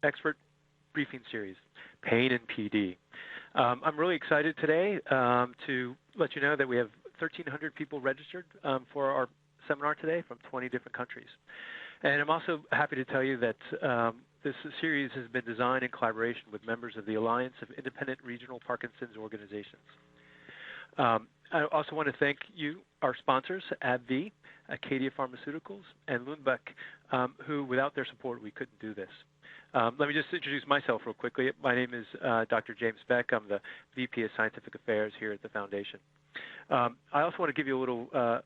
expert briefing series, Pain and PD. I'm really excited today to let you know that we have 1,300 people registered for our seminar today from 20 different countries. And I'm also happy to tell you that this series has been designed in collaboration with members of the Alliance of Independent Regional Parkinson's Organizations. I also want to thank you, our sponsors, AbbVie, Acadia Pharmaceuticals, and Lundbeck, who, without their support, we couldn't do this. Let me just introduce myself real quickly. My name is Dr. James Beck. I'm the VP of Scientific Affairs here at the Foundation. I also want to give you a little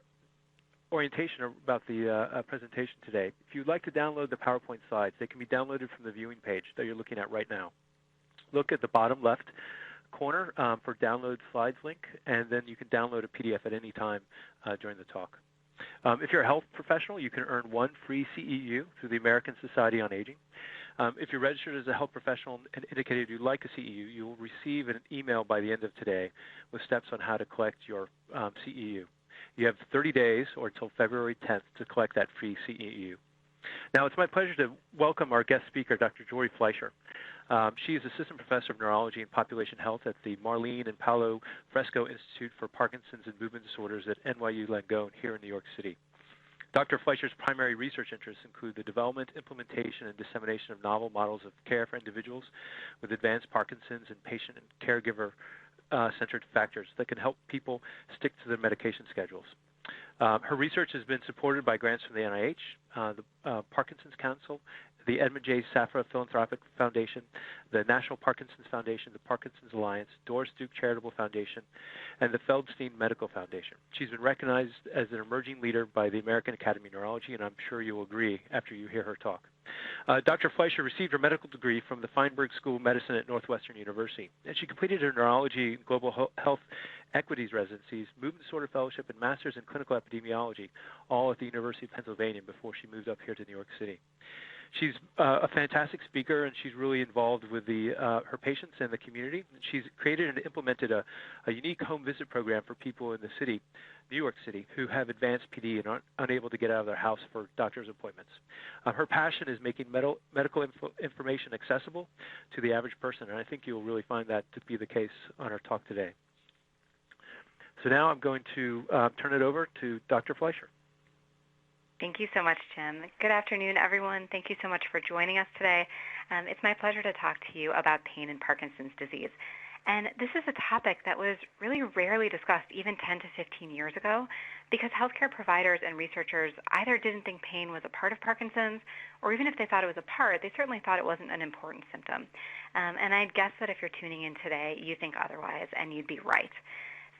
orientation about the presentation today. If you'd like to download the PowerPoint slides, they can be downloaded from the viewing page that you're looking at right now. Look at the bottom left corner for download slides link, and then you can download a PDF at any time during the talk. If you're a health professional, you can earn 1 free CEU through the American Society on Aging. If you're registered as a health professional and indicated you'd like a CEU, you will receive an email by the end of today with steps on how to collect your CEU. You have 30 days or until February 10th to collect that free CEU. Now, it's my pleasure to welcome our guest speaker, Dr. Jori Fleisher. She is Assistant Professor of Neurology and Population Health at the Marlene and Paolo Fresco Institute for Parkinson's and Movement Disorders at NYU Langone here in New York City. Dr. Fleischer's primary research interests include the development, implementation, and dissemination of novel models of care for individuals with advanced Parkinson's and patient and caregiver-centered factors that can help people stick to their medication schedules. Her research has been supported by grants from the NIH, the Parkinson's Council, the Edmund J. Safra Philanthropic Foundation, the National Parkinson's Foundation, the Parkinson's Alliance, Doris Duke Charitable Foundation, and the Feldstein Medical Foundation. She's been recognized as an emerging leader by the American Academy of Neurology, and I'm sure you will agree after you hear her talk. Dr. Fleischer received her medical degree from the Feinberg School of Medicine at Northwestern University, and she completed her neurology and global health equities residencies, movement disorder fellowship, and master's in clinical epidemiology, all at the University of Pennsylvania before she moved up here to New York City. She's a fantastic speaker, and she's really involved with her patients and the community. She's created and implemented a unique home visit program for people in the city, New York City, who have advanced PD and aren't unable to get out of their house for doctor's appointments. Her passion is making medical information accessible to the average person, and I think you'll really find that to be the case on our talk today. So now I'm going to turn it over to Dr. Fleischer. Thank you so much, Jim. Good afternoon, everyone. Thank you so much for joining us today. It's my pleasure to talk to you about pain and Parkinson's disease. And this is a topic that was really rarely discussed even 10 to 15 years ago because healthcare providers and researchers either didn't think pain was a part of Parkinson's, or even if they thought it was a part, they certainly thought it wasn't an important symptom. And I'd guess that if you're tuning in today, you think otherwise, and you'd be right.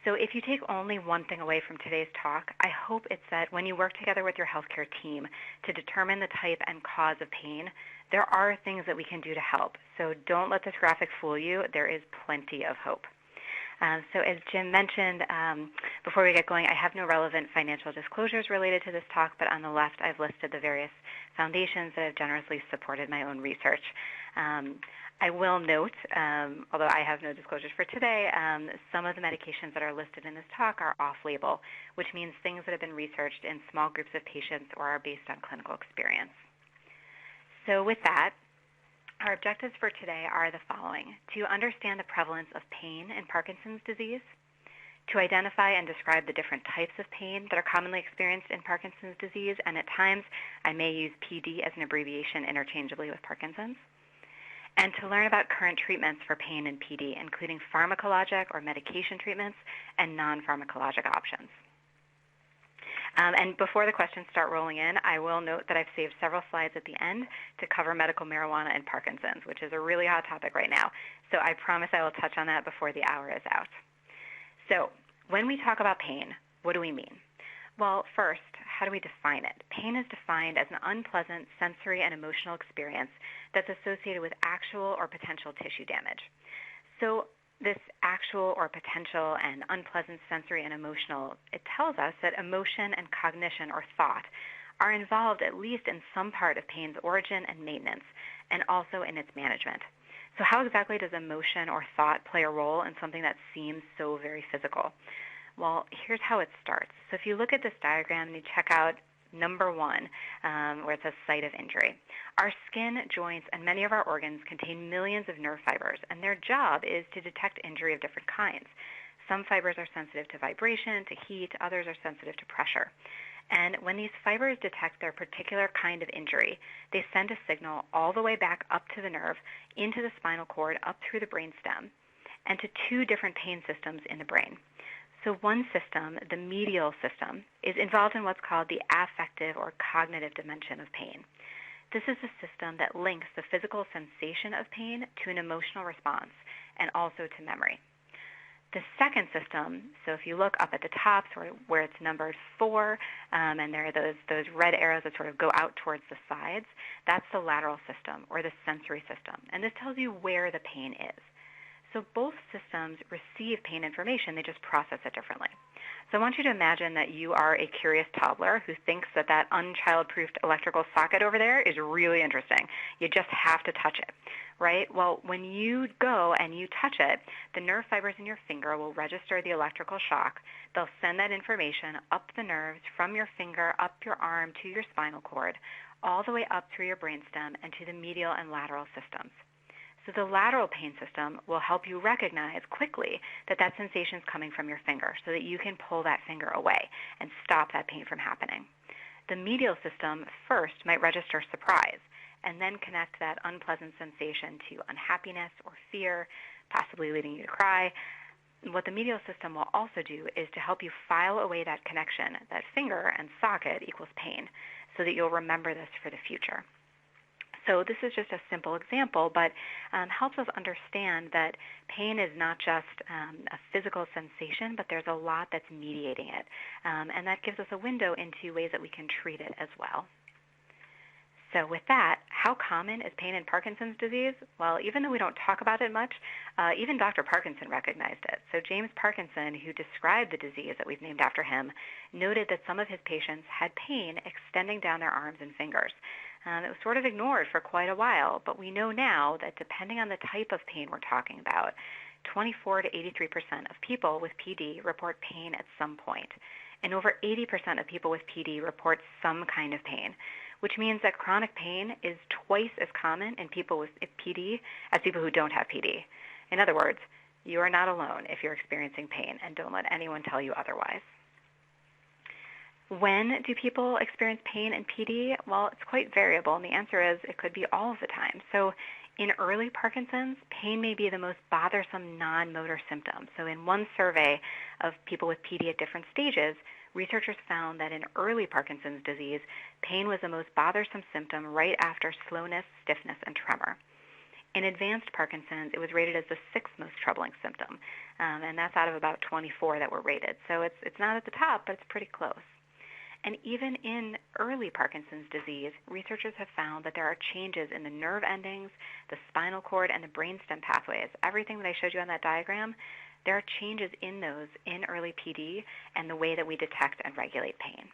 So if you take only one thing away from today's talk, I hope it's that when you work together with your healthcare team to determine the type and cause of pain, there are things that we can do to help. So don't let this graphic fool you. There is plenty of hope. So as Jim mentioned, before we get going, I have no relevant financial disclosures related to this talk, but on the left I've listed the various foundations that have generously supported my own research. I will note, although I have no disclosures for today, some of the medications that are listed in this talk are off-label, which means things that have been researched in small groups of patients or are based on clinical experience. So with that, our objectives for today are the following: to understand the prevalence of pain in Parkinson's disease, to identify and describe the different types of pain that are commonly experienced in Parkinson's disease, and at times I may use PD as an abbreviation interchangeably with Parkinson's, and to learn about current treatments for pain and PD, including pharmacologic or medication treatments and non-pharmacologic options. And before the questions start rolling in, I will note that I've saved several slides at the end to cover medical marijuana and Parkinson's, which is a really hot topic right now. So I promise I will touch on that before the hour is out. So when we talk about pain, what do we mean? Well, first, how do we define it? Pain is defined as an unpleasant sensory and emotional experience that's associated with actual or potential tissue damage. So this actual or potential and unpleasant sensory and emotional, it tells us that emotion and cognition or thought are involved at least in some part of pain's origin and maintenance, and also in its management. So how exactly does emotion or thought play a role in something that seems so very physical? Well, here's how it starts. So if you look at this diagram and you check out number one, where it says site of injury. Our skin, joints, and many of our organs contain millions of nerve fibers, and their job is to detect injury of different kinds. Some fibers are sensitive to vibration, to heat, others are sensitive to pressure. And when these fibers detect their particular kind of injury, they send a signal all the way back up to the nerve, into the spinal cord, up through the brainstem, and to two different pain systems in the brain. So one system, the medial system, is involved in what's called the affective or cognitive dimension of pain. This is the system that links the physical sensation of pain to an emotional response and also to memory. The second system, so if you look up at the top, sort of where it's numbered 4, and there are those red arrows that sort of go out towards the sides, that's the lateral system or the sensory system. And this tells you where the pain is. So both systems receive pain information, they just process it differently. So I want you to imagine that you are a curious toddler who thinks that that unchild-proofed electrical socket over there is really interesting. You just have to touch it, right? Well, when you go and you touch it, the nerve fibers in your finger will register the electrical shock. They'll send that information up the nerves from your finger, up your arm, to your spinal cord, all the way up through your brainstem and to the medial and lateral systems. So the lateral pain system will help you recognize quickly that that sensation is coming from your finger so that you can pull that finger away and stop that pain from happening. The medial system first might register surprise and then connect that unpleasant sensation to unhappiness or fear, possibly leading you to cry. What the medial system will also do is to help you file away that connection, that finger and socket equals pain, so that you'll remember this for the future. So this is just a simple example, but helps us understand that pain is not just a physical sensation, but there's a lot that's mediating it. And that gives us a window into ways that we can treat it as well. So with that, how common is pain in Parkinson's disease? Well, even though we don't talk about it much, even Dr. Parkinson recognized it. So James Parkinson, who described the disease that we've named after him, noted that some of his patients had pain extending down their arms and fingers. It was sort of ignored for quite a while, but we know now that depending on the type of pain we're talking about, 24 to 83% of people with PD report pain at some point, and over 80% of people with PD report some kind of pain, which means that chronic pain is twice as common in people with PD as people who don't have PD. In other words, you are not alone if you're experiencing pain, and don't let anyone tell you otherwise. When do people experience pain in PD? Well, it's quite variable, and the answer is it could be all of the time. So in early Parkinson's, pain may be the most bothersome non-motor symptom. So in one survey of people with PD at different stages, researchers found that in early Parkinson's disease, pain was the most bothersome symptom right after slowness, stiffness, and tremor. In advanced Parkinson's, it was rated as the 6th most troubling symptom, and that's out of about 24 that were rated. So it's not at the top, but it's pretty close. And even in early Parkinson's disease, researchers have found that there are changes in the nerve endings, the spinal cord, and the brainstem pathways. Everything that I showed you on that diagram, there are changes in those in early PD and the way that we detect and regulate pain.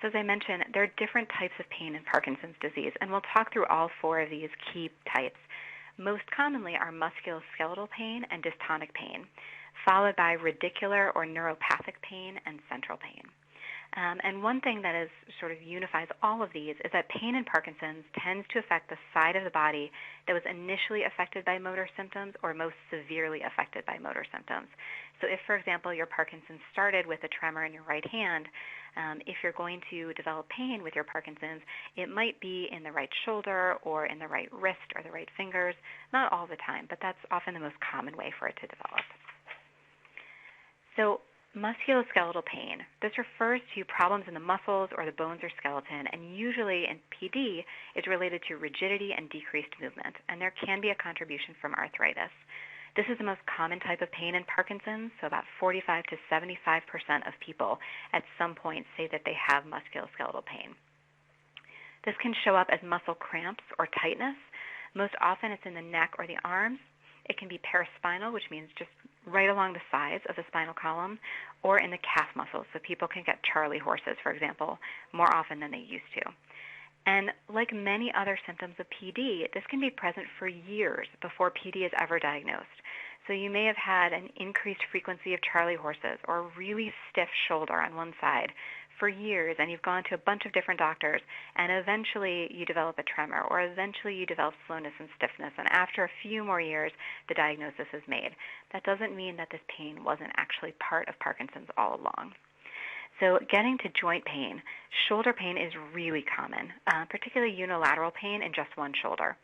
So as I mentioned, there are different types of pain in Parkinson's disease, and we'll talk through all 4 of these key types. Most commonly are musculoskeletal pain and dystonic pain, followed by radicular or neuropathic pain and central pain. And one thing that is sort of unifies all of these is that pain in Parkinson's tends to affect the side of the body that was initially affected by motor symptoms or most severely affected by motor symptoms. So if, for example, your Parkinson's started with a tremor in your right hand, if you're going to develop pain with your Parkinson's, it might be in the right shoulder or in the right wrist or the right fingers. Not all the time, but that's often the most common way for it to develop. So musculoskeletal pain. This refers to problems in the muscles or the bones or skeleton, and usually in PD is related to rigidity and decreased movement, and there can be a contribution from arthritis. This is the most common type of pain in Parkinson's, so about 45 to 75% of people at some point say that they have musculoskeletal pain. This can show up as muscle cramps or tightness. Most often it's in the neck or the arms. It can be paraspinal, which means just right along the sides of the spinal column, or in the calf muscles. So people can get Charlie horses, for example, more often than they used to. And like many other symptoms of PD, this can be present for years before PD is ever diagnosed. So you may have had an increased frequency of Charlie horses or a really stiff shoulder on one side for years and you've gone to a bunch of different doctors and eventually you develop a tremor or eventually you develop slowness and stiffness and after a few more years the diagnosis is made, that doesn't mean that this pain wasn't actually part of Parkinson's all along. So getting to joint pain, shoulder pain is really common, particularly unilateral pain in just one shoulder.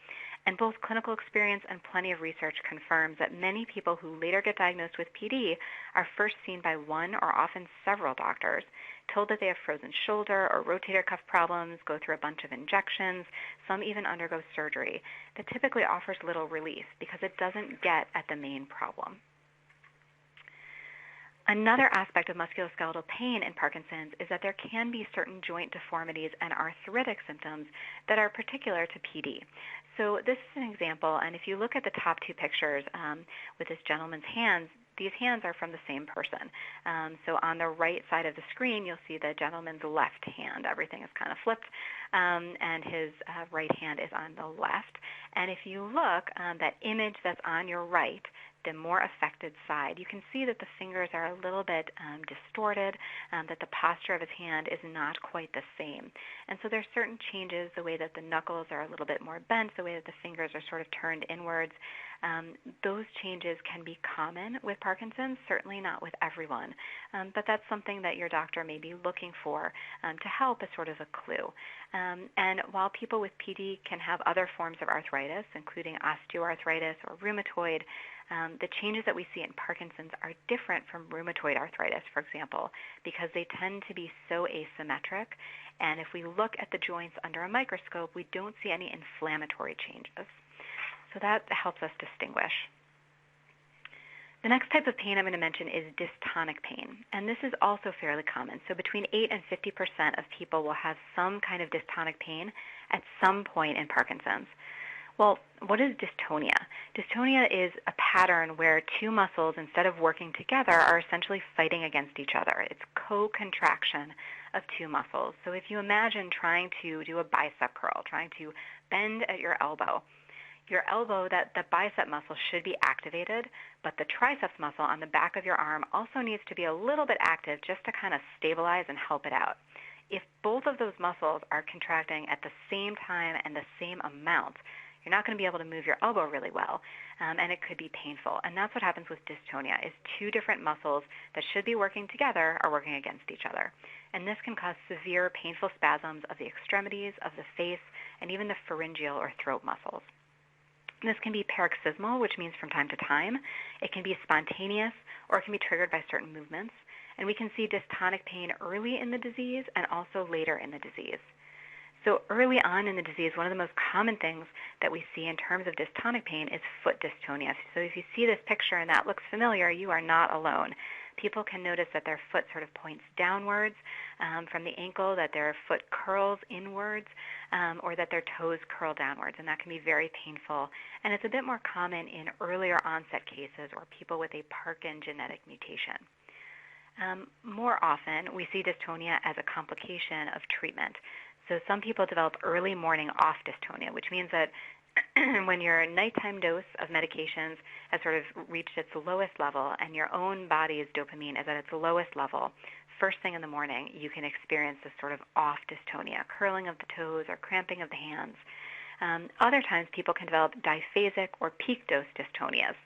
And both clinical experience and plenty of research confirms that many people who later get diagnosed with PD are first seen by one or often several doctors, told that they have frozen shoulder or rotator cuff problems, go through a bunch of injections, some even undergo surgery that typically offers little relief because it doesn't get at the main problem. Another aspect of musculoskeletal pain in Parkinson's is that there can be certain joint deformities and arthritic symptoms that are particular to PD. So this is an example, and if you look at the top two pictures with this gentleman's hands, these hands are from the same person. So on the right side of the screen, you'll see the gentleman's left hand. Everything is kind of flipped, and his right hand is on the left. And if you look, that image that's on your right, the more affected side, you can see that the fingers are a little bit distorted, that the posture of his hand is not quite the same. And so there's certain changes, the way that the knuckles are a little bit more bent, the way that the fingers are sort of turned inwards. Those changes can be common with Parkinson's, certainly not with everyone, but that's something that your doctor may be looking for to help as sort of a clue. And while people with PD can have other forms of arthritis, including osteoarthritis or rheumatoid, the changes that we see in Parkinson's are different from rheumatoid arthritis, for example, because they tend to be so asymmetric. And if we look at the joints under a microscope, we don't see any inflammatory changes. So that helps us distinguish. The next type of pain I'm going to mention is dystonic pain, and this is also fairly common. So between 8 and 50% of people will have some kind of dystonic pain at some point in Parkinson's. Well, what is dystonia? Dystonia is a pattern where two muscles, instead of working together, are essentially fighting against each other. It's co-contraction of two muscles. So if you imagine trying to do a bicep curl, trying to bend at your elbow, that the bicep muscle should be activated, but the triceps muscle on the back of your arm also needs to be a little bit active just to kind of stabilize and help it out. If both of those muscles are contracting at the same time and the same amount, you're not going to be able to move your elbow really well, and it could be painful. And that's what happens with dystonia, is two different muscles that should be working together are working against each other. And this can cause severe painful spasms of the extremities, of the face, and even the pharyngeal or throat muscles. This can be paroxysmal, which means from time to time. It can be spontaneous, or it can be triggered by certain movements. And we can see dystonic pain early in the disease and also later in the disease. So early on in the disease, one of the most common things that we see in terms of dystonic pain is foot dystonia. So if you see this picture and that looks familiar, you are not alone. People can notice that their foot sort of points downwards from the ankle, that their foot curls inwards, or that their toes curl downwards, and that can be very painful. And it's a bit more common in earlier onset cases or people with a Parkin genetic mutation. More often, we see dystonia as a complication of treatment. So some people develop early morning off dystonia, which means that when your nighttime dose of medications has sort of reached its lowest level and your own body's dopamine is at its lowest level, first thing in the morning you can experience this sort of off dystonia, curling of the toes or cramping of the hands. Other times people can develop diphasic or peak dose dystonias.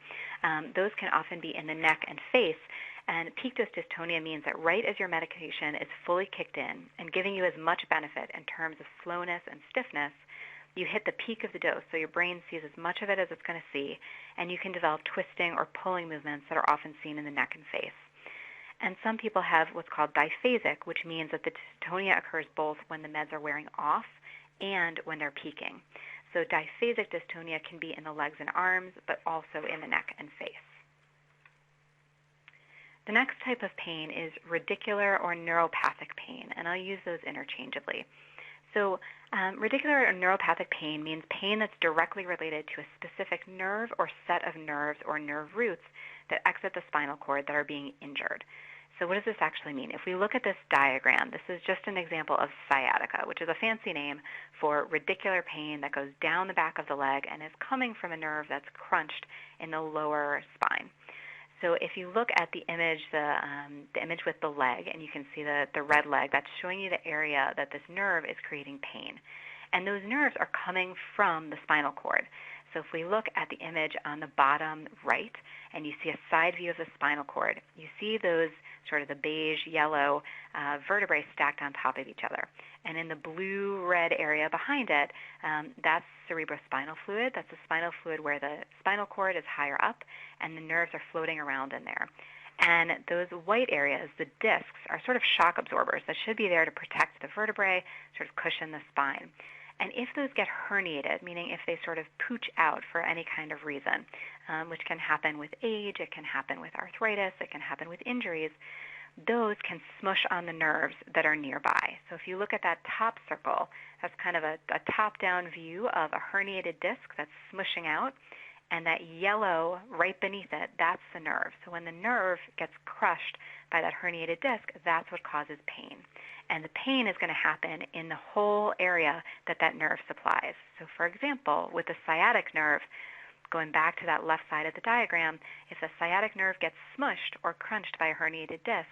Those can often be in the neck and face. And peak dose dystonia means that right as your medication is fully kicked in and giving you as much benefit in terms of slowness and stiffness, you hit the peak of the dose, so your brain sees as much of it as it's going to see, and you can develop twisting or pulling movements that are often seen in the neck and face. And some people have what's called diphasic, which means that the dystonia occurs both when the meds are wearing off and when they're peaking. So diphasic dystonia can be in the legs and arms, but also in the neck and face. The next type of pain is radicular or neuropathic pain, and I'll use those interchangeably. So radicular or neuropathic pain means pain that's directly related to a specific nerve or set of nerves or nerve roots that exit the spinal cord that are being injured. So what does this actually mean? If we look at this diagram, this is just an example of sciatica, which is a fancy name for radicular pain that goes down the back of the leg and is coming from a nerve that's crunched in the lower spine. So if you look at the image, the image with the leg, and you can see the red leg, that's showing you the area that this nerve is creating pain. And those nerves are coming from the spinal cord. So if we look at the image on the bottom right, and you see a side view of the spinal cord, you see those sort of the beige-yellow vertebrae stacked on top of each other. And in the blue-red area behind it, that's cerebrospinal fluid. That's the spinal fluid where the spinal cord is higher up, and the nerves are floating around in there. And those white areas, the discs, are sort of shock absorbers that should be there to protect the vertebrae, sort of cushion the spine. And if those get herniated, meaning if they sort of pooch out for any kind of reason, which can happen with age, it can happen with arthritis, it can happen with injuries, those can smush on the nerves that are nearby. So if you look at that top circle, that's kind of a top-down view of a herniated disc that's smushing out, and that yellow right beneath it, that's the nerve. So when the nerve gets crushed by that herniated disc, that's what causes pain. And the pain is going to happen in the whole area that nerve supplies. So for example, with the sciatic nerve, going back to that left side of the diagram, if the sciatic nerve gets smushed or crunched by a herniated disc,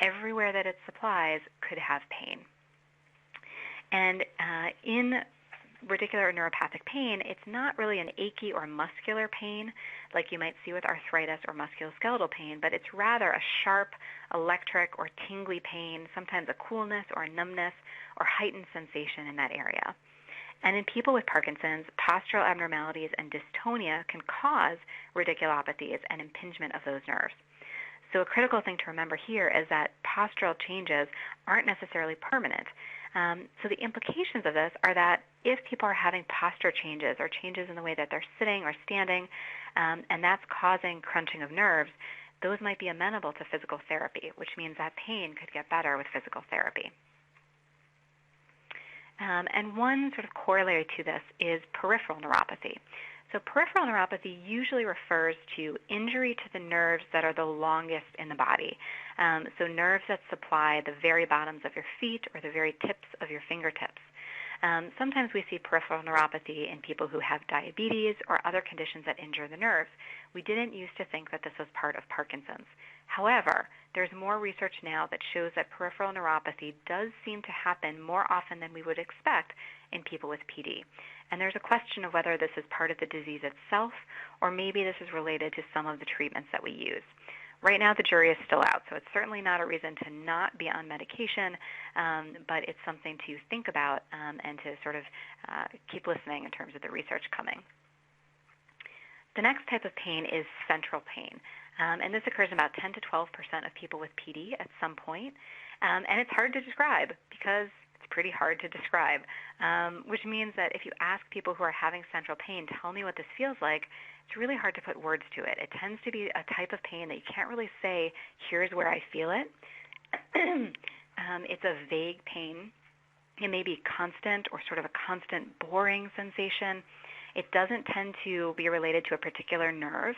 everywhere that it supplies could have pain. And in radicular neuropathic pain, it's not really an achy or muscular pain like you might see with arthritis or musculoskeletal pain, but it's rather a sharp, electric, or tingly pain, sometimes a coolness or a numbness or heightened sensation in that area. And in people with Parkinson's, postural abnormalities and dystonia can cause radiculopathies and impingement of those nerves. So a critical thing to remember here is that postural changes aren't necessarily permanent. So the implications of this are that if people are having posture changes or changes in the way that they're sitting or standing, and that's causing crunching of nerves, those might be amenable to physical therapy, which means that pain could get better with physical therapy. And one sort of corollary to this is peripheral neuropathy. So peripheral neuropathy usually refers to injury to the nerves that are the longest in the body. So nerves that supply the very bottoms of your feet or the very tips of your fingertips. Sometimes we see peripheral neuropathy in people who have diabetes or other conditions that injure the nerves. We didn't used to think that this was part of Parkinson's. However, there's more research now that shows that peripheral neuropathy does seem to happen more often than we would expect in people with PD. And there's a question of whether this is part of the disease itself or maybe this is related to some of the treatments that we use. Right now, the jury is still out, so it's certainly not a reason to not be on medication, but it's something to think about and to sort of keep listening in terms of the research coming. The next type of pain is central pain, and this occurs in about 10 to 12% of people with PD at some point, and it's hard to describe because it's pretty hard to describe, which means that if you ask people who are having central pain, tell me what this feels like, it's really hard to put words to it. It tends to be a type of pain that you can't really say, here's where I feel it. It's a vague pain. It may be constant or sort of a constant boring sensation. It doesn't tend to be related to a particular nerve.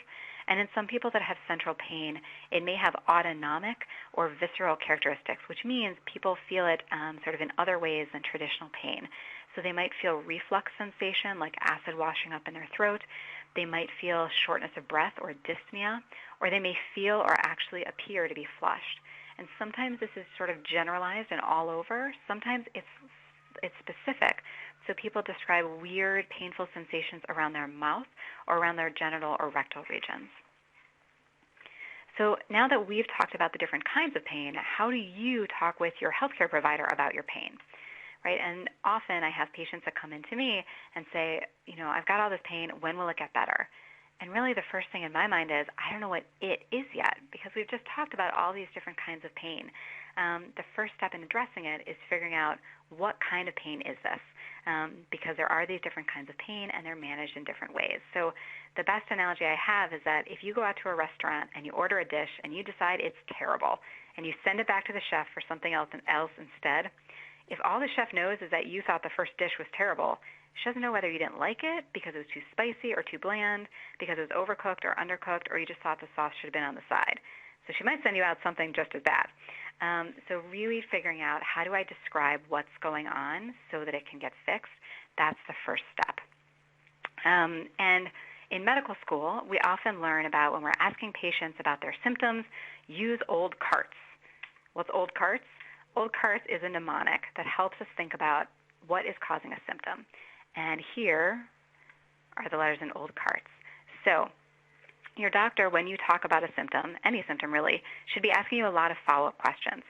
And in some people that have central pain, it may have autonomic or visceral characteristics, which means people feel it sort of in other ways than traditional pain. So they might feel reflux sensation, like acid washing up in their throat. They might feel shortness of breath or dyspnea, or they may feel or actually appear to be flushed. And sometimes this is sort of generalized and all over. Sometimes it's specific. So people describe weird, painful sensations around their mouth or around their genital or rectal regions. So now that we've talked about the different kinds of pain, how do you talk with your healthcare provider about your pain? Right? And often I have patients that come in to me and say, I've got all this pain, when will it get better? And really the first thing in my mind is, I don't know what it is yet, because we've just talked about all these different kinds of pain. The first step in addressing it is figuring out what kind of pain is this, because there are these different kinds of pain and they're managed in different ways. So the best analogy I have is that if you go out to a restaurant and you order a dish and you decide it's terrible and you send it back to the chef for something else instead, if all the chef knows is that you thought the first dish was terrible, she doesn't know whether you didn't like it because it was too spicy or too bland, because it was overcooked or undercooked, or you just thought the sauce should have been on the side. So she might send you out something just as bad. So really figuring out, how do I describe what's going on so that it can get fixed? That's the first step. And In medical school, we often learn about when we're asking patients about their symptoms, use old carts. What's old carts? Old carts is a mnemonic that helps us think about what is causing a symptom. And here are the letters in old carts. So your doctor, when you talk about a symptom, any symptom really, should be asking you a lot of follow-up questions.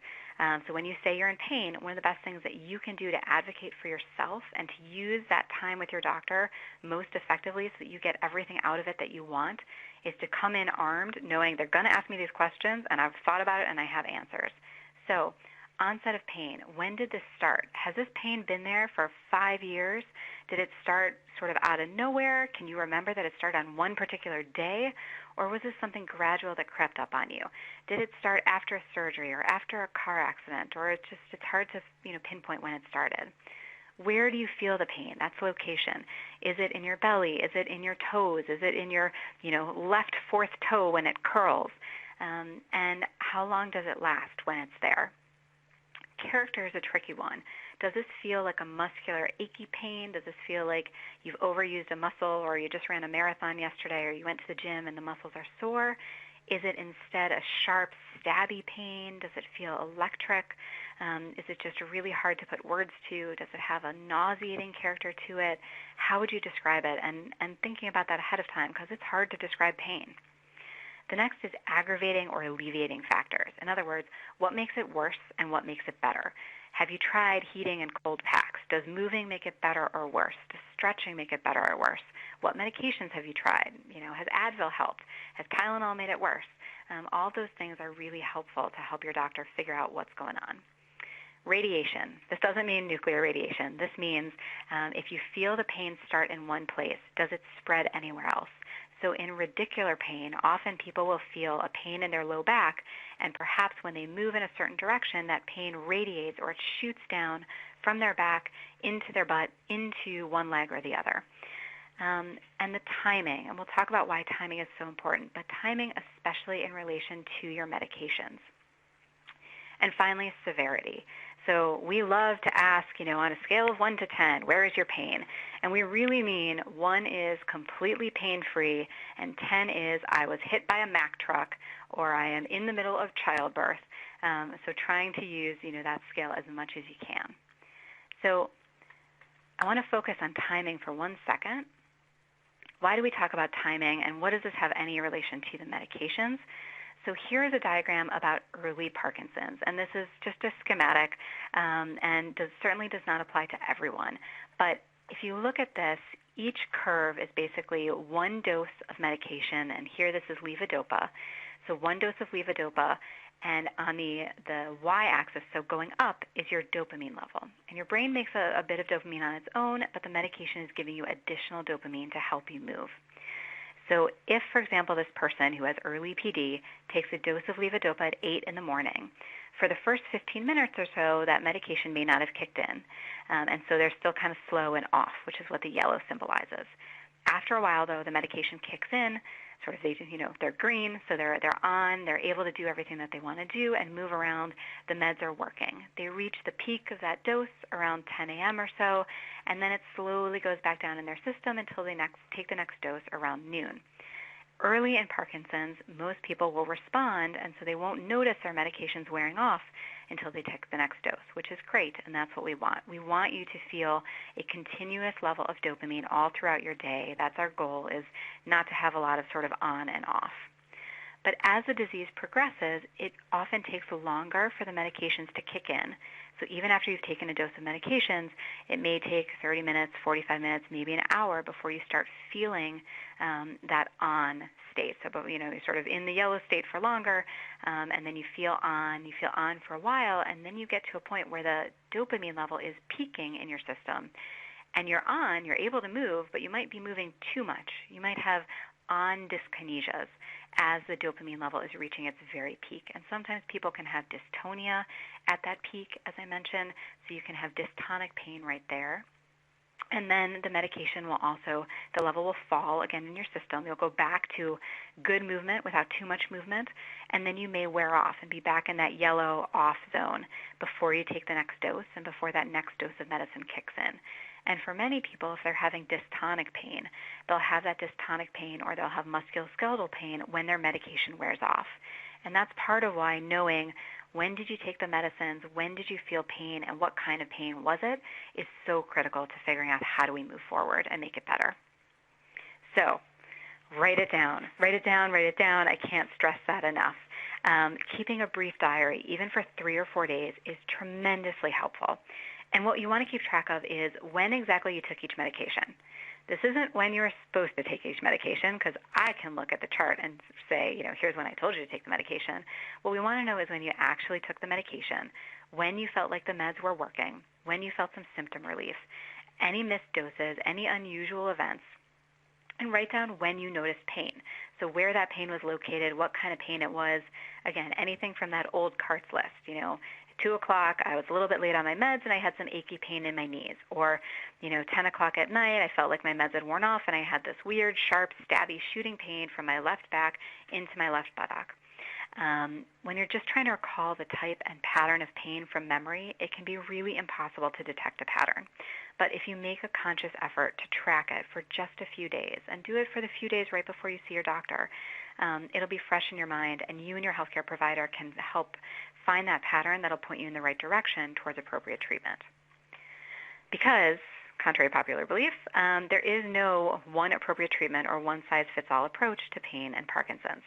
So when you say you're in pain, one of the best things that you can do to advocate for yourself and to use that time with your doctor most effectively so that you get everything out of it that you want is to come in armed, knowing they're going to ask me these questions, and I've thought about it and I have answers. So onset of pain, when did this start? Has this pain been there for 5 years? Did it start sort of out of nowhere? Can you remember that it started on one particular day? Or was this something gradual that crept up on you? Did it start after a surgery or after a car accident? Or it's hard to pinpoint when it started. Where do you feel the pain? That's location. Is it in your belly? Is it in your toes? Is it in your left fourth toe when it curls? And how long does it last when it's there? Character is a tricky one. Does this feel like a muscular achy pain? Does this feel like you've overused a muscle, or you just ran a marathon yesterday, or you went to the gym and the muscles are sore? Is it instead a sharp, stabby pain? Does it feel electric? Is it just really hard to put words to? Does it have a nauseating character to it? How would you describe it? And thinking about that ahead of time, because it's hard to describe pain. The next is aggravating or alleviating factors. In other words, what makes it worse and what makes it better? Have you tried heating and cold packs? Does moving make it better or worse? Does stretching make it better or worse? What medications have you tried? Has Advil helped? Has Tylenol made it worse? All those things are really helpful to help your doctor figure out what's going on. Radiation. This doesn't mean nuclear radiation. This means if you feel the pain start in one place, does it spread anywhere else? So in radicular pain, often people will feel a pain in their low back, and perhaps when they move in a certain direction, that pain radiates or it shoots down from their back into their butt, into one leg or the other. And the timing, and we'll talk about why timing is so important, but timing especially in relation to your medications. And finally, severity. So we love to ask, on a scale of 1 to 10, where is your pain? And we really mean 1 is completely pain-free, and 10 is I was hit by a Mack truck, or I am in the middle of childbirth. So trying to use, that scale as much as you can. So I want to focus on timing for 1 second. Why do we talk about timing, and what does this have any relation to the medications? So here is a diagram about early Parkinson's, and this is just a schematic and certainly does not apply to everyone. But if you look at this, each curve is basically 1 dose of medication, and here this is levodopa. So 1 dose of levodopa, and on the y-axis, so going up, is your dopamine level. And your brain makes a bit of dopamine on its own, but the medication is giving you additional dopamine to help you move. So if, for example, this person who has early PD takes a dose of levodopa at 8 in the morning, for the first 15 minutes or so, that medication may not have kicked in. And so they're still kind of slow and off, which is what the yellow symbolizes. After a while, though, the medication kicks in, they're green, so they're on, they're able to do everything that they want to do and move around. The meds are working. They reach the peak of that dose around 10 a.m. or so, and then it slowly goes back down in their system until they take the next dose around noon. Early in Parkinson's, most people will respond, and so they won't notice their medications wearing off until they take the next dose, which is great, and that's what we want. We want you to feel a continuous level of dopamine all throughout your day. That's our goal, is not to have a lot of sort of on and off. But as the disease progresses, it often takes longer for the medications to kick in. So even after you've taken a dose of medications, it may take 30 minutes, 45 minutes, maybe an hour before you start feeling that on state. So, you're sort of in the yellow state for longer, and then you feel on for a while, and then you get to a point where the dopamine level is peaking in your system. And you're able to move, but you might be moving too much. You might have on dyskinesias as the dopamine level is reaching its very peak. And sometimes people can have dystonia at that peak, as I mentioned, so you can have dystonic pain right there. And then the medication will also, the level will fall again in your system. You'll go back to good movement without too much movement, and then you may wear off and be back in that yellow off zone before you take the next dose and before that next dose of medicine kicks in. And for many people, if they're having dystonic pain, they'll have that dystonic pain or they'll have musculoskeletal pain when their medication wears off. And that's part of why knowing when did you take the medicines, when did you feel pain, and what kind of pain was it, is so critical to figuring out how do we move forward and make it better. So write it down. Write it down, write it down. I can't stress that enough. Keeping a brief diary, even for 3 or 4 days, is tremendously helpful. And what you want to keep track of is when exactly you took each medication. This isn't when you were supposed to take each medication, because I can look at the chart and say, here's when I told you to take the medication. What we want to know is when you actually took the medication, when you felt like the meds were working, when you felt some symptom relief, any missed doses, any unusual events, and write down when you noticed pain. So where that pain was located, what kind of pain it was. Again, anything from that old CARTS list, 2 o'clock, I was a little bit late on my meds and I had some achy pain in my knees. Or, 10 o'clock at night, I felt like my meds had worn off and I had this weird, sharp, stabby shooting pain from my left back into my left buttock. When you're just trying to recall the type and pattern of pain from memory, it can be really impossible to detect a pattern. But if you make a conscious effort to track it for just a few days, and do it for the few days right before you see your doctor, it'll be fresh in your mind, and you and your healthcare provider can help find that pattern that'll point you in the right direction towards appropriate treatment. Because, contrary to popular belief, there is no one appropriate treatment or one-size-fits-all approach to pain and Parkinson's.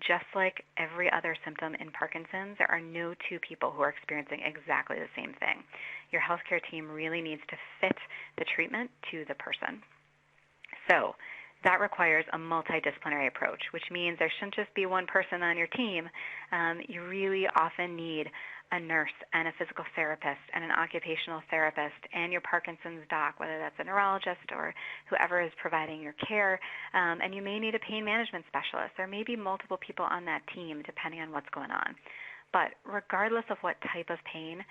Just like every other symptom in Parkinson's, there are no two people who are experiencing exactly the same thing. Your healthcare team really needs to fit the treatment to the person. So that requires a multidisciplinary approach, which means there shouldn't just be one person on your team. You really often need a nurse and a physical therapist and an occupational therapist and your Parkinson's doc, whether that's a neurologist or whoever is providing your care. And you may need a pain management specialist. There may be multiple people on that team depending on what's going on. But regardless of what type of pain,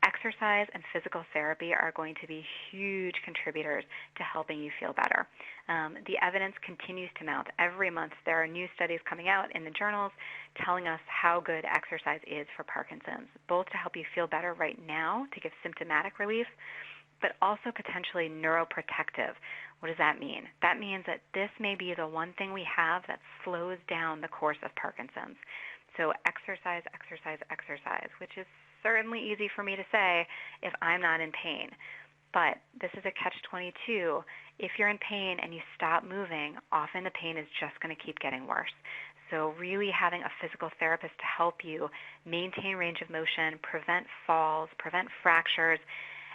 exercise and physical therapy are going to be huge contributors to helping you feel better. The evidence continues to mount. Every month there are new studies coming out in the journals telling us how good exercise is for Parkinson's, both to help you feel better right now, to give symptomatic relief, but also potentially neuroprotective. What does that mean? That means that this may be the one thing we have that slows down the course of Parkinson's. So exercise, exercise, exercise, which is certainly easy for me to say if I'm not in pain. But this is a catch-22. If you're in pain and you stop moving, often the pain is just going to keep getting worse. So really having a physical therapist to help you maintain range of motion, prevent falls, prevent fractures,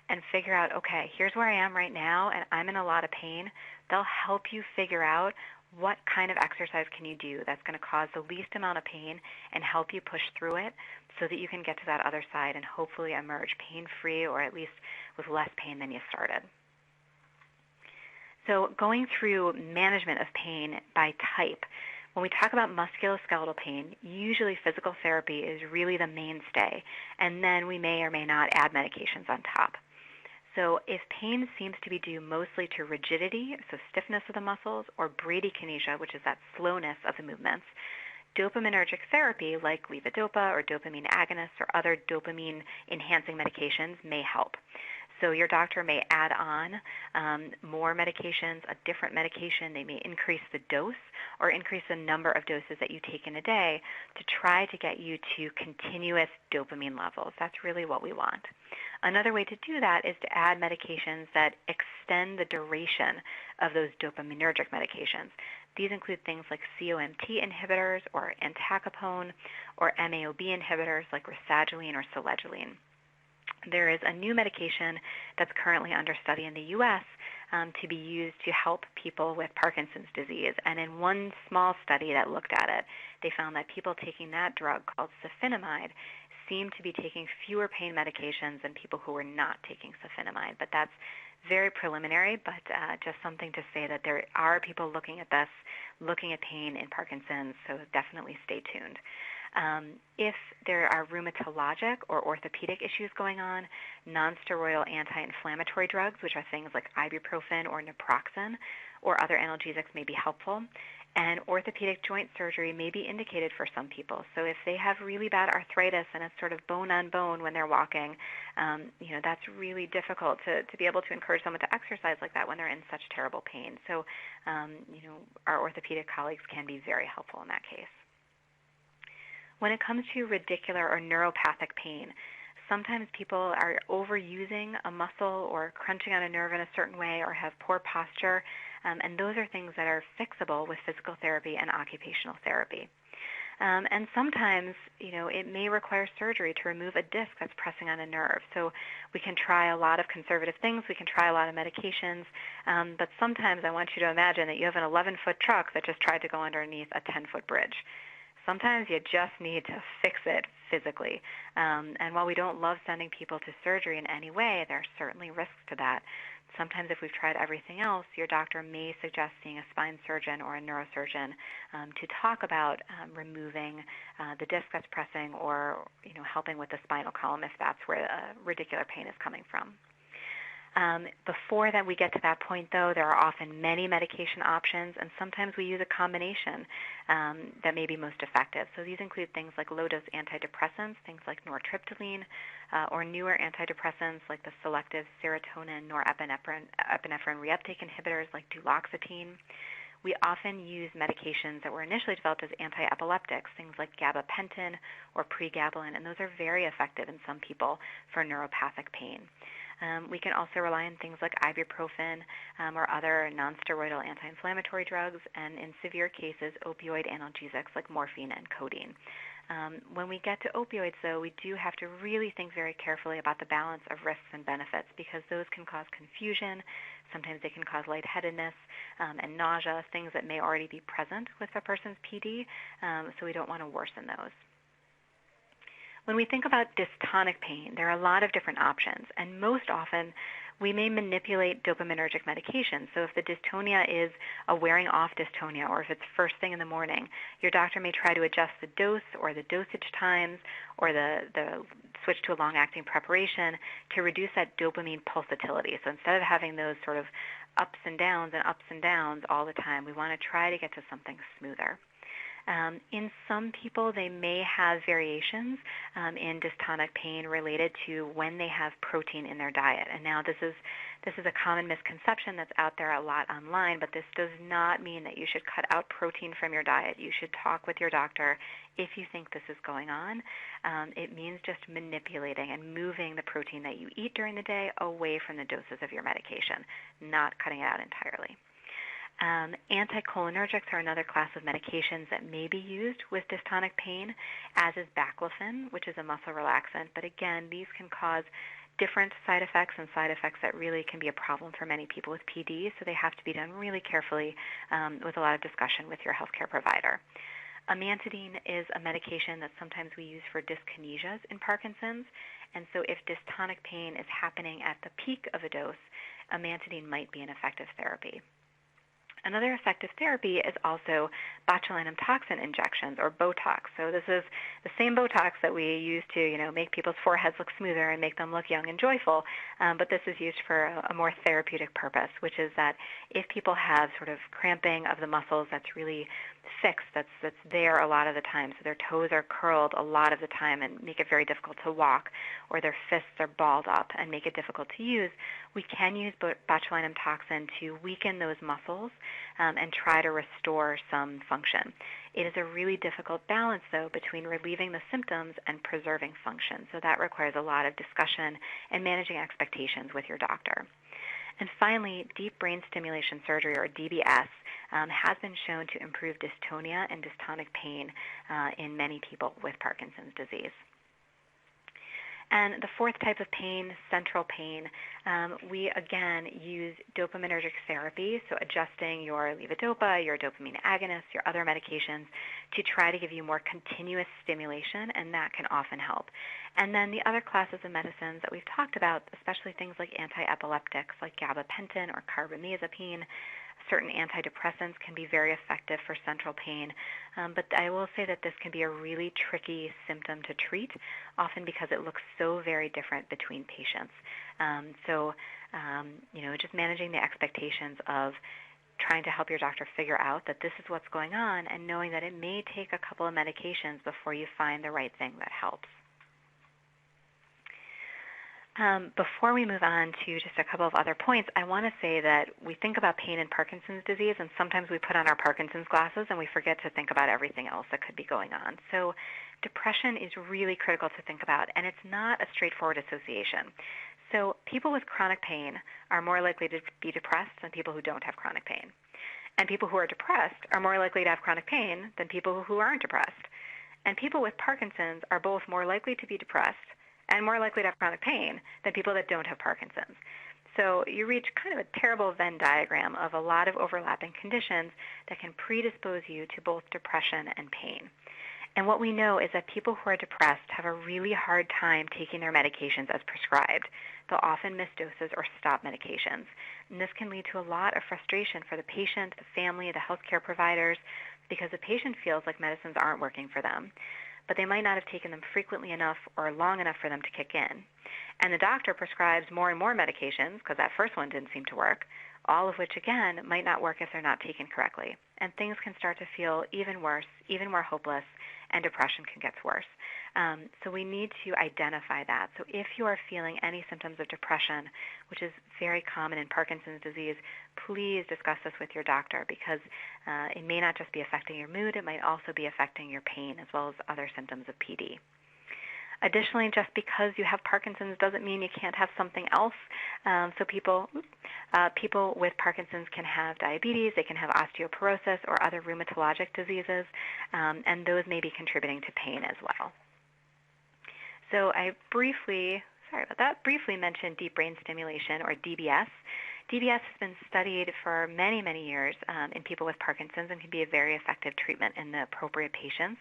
and figure out, okay, here's where I am right now and I'm in a lot of pain. They'll help you figure out what kind of exercise can you do that's going to cause the least amount of pain and help you push through it so that you can get to that other side and hopefully emerge pain-free or at least with less pain than you started. So going through management of pain by type, when we talk about musculoskeletal pain, usually physical therapy is really the mainstay, and then we may or may not add medications on top. So if pain seems to be due mostly to rigidity, so stiffness of the muscles, or bradykinesia, which is that slowness of the movements, dopaminergic therapy like levodopa or dopamine agonists or other dopamine-enhancing medications may help. So your doctor may add on more medications, a different medication. They may increase the dose or increase the number of doses that you take in a day to try to get you to continuous dopamine levels. That's really what we want. Another way to do that is to add medications that extend the duration of those dopaminergic medications. These include things like COMT inhibitors or entacapone or MAOB inhibitors like rasagiline or selegiline. There is a new medication that's currently under study in the U.S. To be used to help people with Parkinson's disease. And in one small study that looked at it, they found that people taking that drug called sulfonamide seemed to be taking fewer pain medications than people who were not taking sulfonamide. But that's very preliminary, but just something to say that there are people looking at this, looking at pain in Parkinson's, so definitely stay tuned. If there are rheumatologic or orthopedic issues going on, nonsteroidal anti-inflammatory drugs, which are things like ibuprofen or naproxen, or other analgesics may be helpful. And orthopedic joint surgery may be indicated for some people. So if they have really bad arthritis and it's sort of bone on bone when they're walking, that's really difficult to be able to encourage someone to exercise like that when they're in such terrible pain. So, our orthopedic colleagues can be very helpful in that case. When it comes to radicular or neuropathic pain, sometimes people are overusing a muscle or crunching on a nerve in a certain way or have poor posture, and those are things that are fixable with physical therapy and occupational therapy. And sometimes, it may require surgery to remove a disc that's pressing on a nerve. So we can try a lot of conservative things. We can try a lot of medications. But sometimes I want you to imagine that you have an 11-foot truck that just tried to go underneath a 10-foot bridge. Sometimes you just need to fix it physically. And while we don't love sending people to surgery in any way, there are certainly risks to that. Sometimes if we've tried everything else, your doctor may suggest seeing a spine surgeon or a neurosurgeon to talk about removing the disc that's pressing or helping with the spinal column if that's where radicular pain is coming from. Before that we get to that point, though, there are often many medication options, and sometimes we use a combination that may be most effective. So these include things like low-dose antidepressants, things like nortriptyline, or newer antidepressants like the selective serotonin norepinephrine reuptake inhibitors like duloxetine. We often use medications that were initially developed as anti-epileptics, things like gabapentin or pregabalin, and those are very effective in some people for neuropathic pain. We can also rely on things like ibuprofen or other nonsteroidal anti-inflammatory drugs, and in severe cases, opioid analgesics like morphine and codeine. When we get to opioids, though, we do have to really think very carefully about the balance of risks and benefits because those can cause confusion. Sometimes they can cause lightheadedness and nausea, things that may already be present with a person's PD, so we don't want to worsen those. When we think about dystonic pain, there are a lot of different options, and most often we may manipulate dopaminergic medications. So if the dystonia is a wearing off dystonia, or if it's first thing in the morning, your doctor may try to adjust the dose or the dosage times or the switch to a long-acting preparation to reduce that dopamine pulsatility. So instead of having those sort of ups and downs all the time, we want to try to get to something smoother. In some people, they may have variations in dystonic pain related to when they have protein in their diet. And now this is a common misconception that's out there a lot online, but this does not mean that you should cut out protein from your diet. You should talk with your doctor if you think this is going on. It means just manipulating and moving the protein that you eat during the day away from the doses of your medication, not cutting it out entirely. Anticholinergics are another class of medications that may be used with dystonic pain, as is baclofen, which is a muscle relaxant. But again, these can cause different side effects and side effects that really can be a problem for many people with PD, so they have to be done really carefully with a lot of discussion with your healthcare provider. Amantadine is a medication that sometimes we use for dyskinesias in Parkinson's, and so if dystonic pain is happening at the peak of a dose, amantadine might be an effective therapy. Another effective therapy is also botulinum toxin injections, or Botox. So this is the same Botox that we use to, make people's foreheads look smoother and make them look young and joyful, but this is used for a more therapeutic purpose, which is that if people have sort of cramping of the muscles that's really fixed, that's there a lot of the time, so their toes are curled a lot of the time and make it very difficult to walk, or their fists are balled up and make it difficult to use, we can use botulinum toxin to weaken those muscles and try to restore some function. It is a really difficult balance, though, between relieving the symptoms and preserving function, so that requires a lot of discussion and managing expectations with your doctor. And finally, deep brain stimulation surgery, or DBS, has been shown to improve dystonia and dystonic pain in many people with Parkinson's disease. And the fourth type of pain, central pain, we again use dopaminergic therapy, so adjusting your levodopa, your dopamine agonists, your other medications to try to give you more continuous stimulation, and that can often help. And then the other classes of medicines that we've talked about, especially things like anti-epileptics like gabapentin or carbamazepine, certain antidepressants can be very effective for central pain, but I will say that this can be a really tricky symptom to treat, often because it looks so very different between patients. Just managing the expectations of trying to help your doctor figure out that this is what's going on and knowing that it may take a couple of medications before you find the right thing that helps. Before we move on to just a couple of other points, I want to say that we think about pain in Parkinson's disease, and sometimes we put on our Parkinson's glasses and we forget to think about everything else that could be going on. So depression is really critical to think about, and it's not a straightforward association. So people with chronic pain are more likely to be depressed than people who don't have chronic pain. And people who are depressed are more likely to have chronic pain than people who aren't depressed. And people with Parkinson's are both more likely to be depressed and more likely to have chronic pain than people that don't have Parkinson's. So you reach kind of a terrible Venn diagram of a lot of overlapping conditions that can predispose you to both depression and pain. And what we know is that people who are depressed have a really hard time taking their medications as prescribed. They'll often miss doses or stop medications. And this can lead to a lot of frustration for the patient, the family, the healthcare providers, because the patient feels like medicines aren't working for them, but they might not have taken them frequently enough or long enough for them to kick in. And the doctor prescribes more and more medications because that first one didn't seem to work, all of which, again, might not work if they're not taken correctly. And things can start to feel even worse, even more hopeless, and depression can get worse. So we need to identify that. So if you are feeling any symptoms of depression, which is very common in Parkinson's disease, please discuss this with your doctor, because it may not just be affecting your mood, it might also be affecting your pain as well as other symptoms of PD. Additionally, just because you have Parkinson's doesn't mean you can't have something else. So people with Parkinson's can have diabetes, they can have osteoporosis or other rheumatologic diseases, and those may be contributing to pain as well. So I briefly mentioned deep brain stimulation, or DBS. DBS has been studied for many, many years in people with Parkinson's and can be a very effective treatment in the appropriate patients.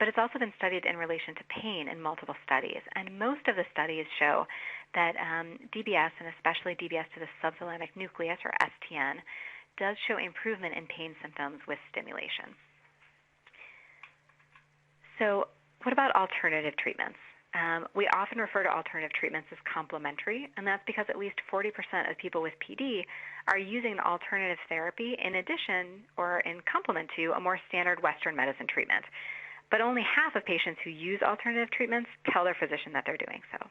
But it's also been studied in relation to pain in multiple studies. And most of the studies show that DBS, and especially DBS to the subthalamic nucleus, or STN, does show improvement in pain symptoms with stimulation. So what about alternative treatments? We often refer to alternative treatments as complementary, and that's because at least 40% of people with PD are using the alternative therapy in addition or in complement to a more standard Western medicine treatment. But only half of patients who use alternative treatments tell their physician that they're doing so.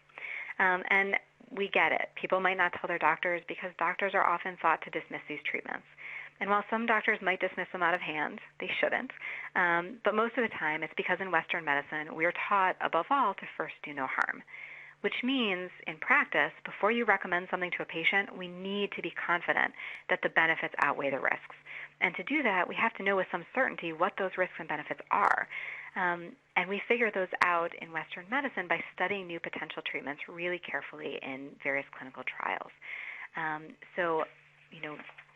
And we get it. People might not tell their doctors because doctors are often thought to dismiss these treatments. And while some doctors might dismiss them out of hand, they shouldn't. But most of the time, it's because in Western medicine, we are taught, above all, to first do no harm, which means, in practice, before you recommend something to a patient, we need to be confident that the benefits outweigh the risks. And to do that, we have to know with some certainty what those risks and benefits are. And we figure those out in Western medicine by studying new potential treatments really carefully in various clinical trials.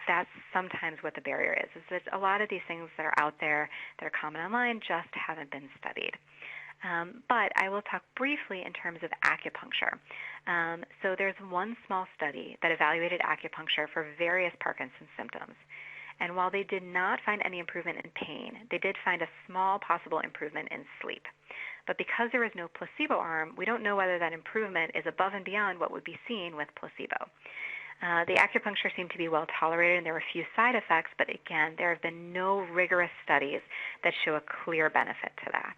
That's sometimes what the barrier is that a lot of these things that are out there that are common online just haven't been studied. But I will talk briefly in terms of acupuncture. So there's one small study that evaluated acupuncture for various Parkinson's symptoms. And while they did not find any improvement in pain, they did find a small possible improvement in sleep. But because there is no placebo arm, we don't know whether that improvement is above and beyond what would be seen with placebo. The acupuncture seemed to be well tolerated, and there were few side effects, but again, there have been no rigorous studies that show a clear benefit to that.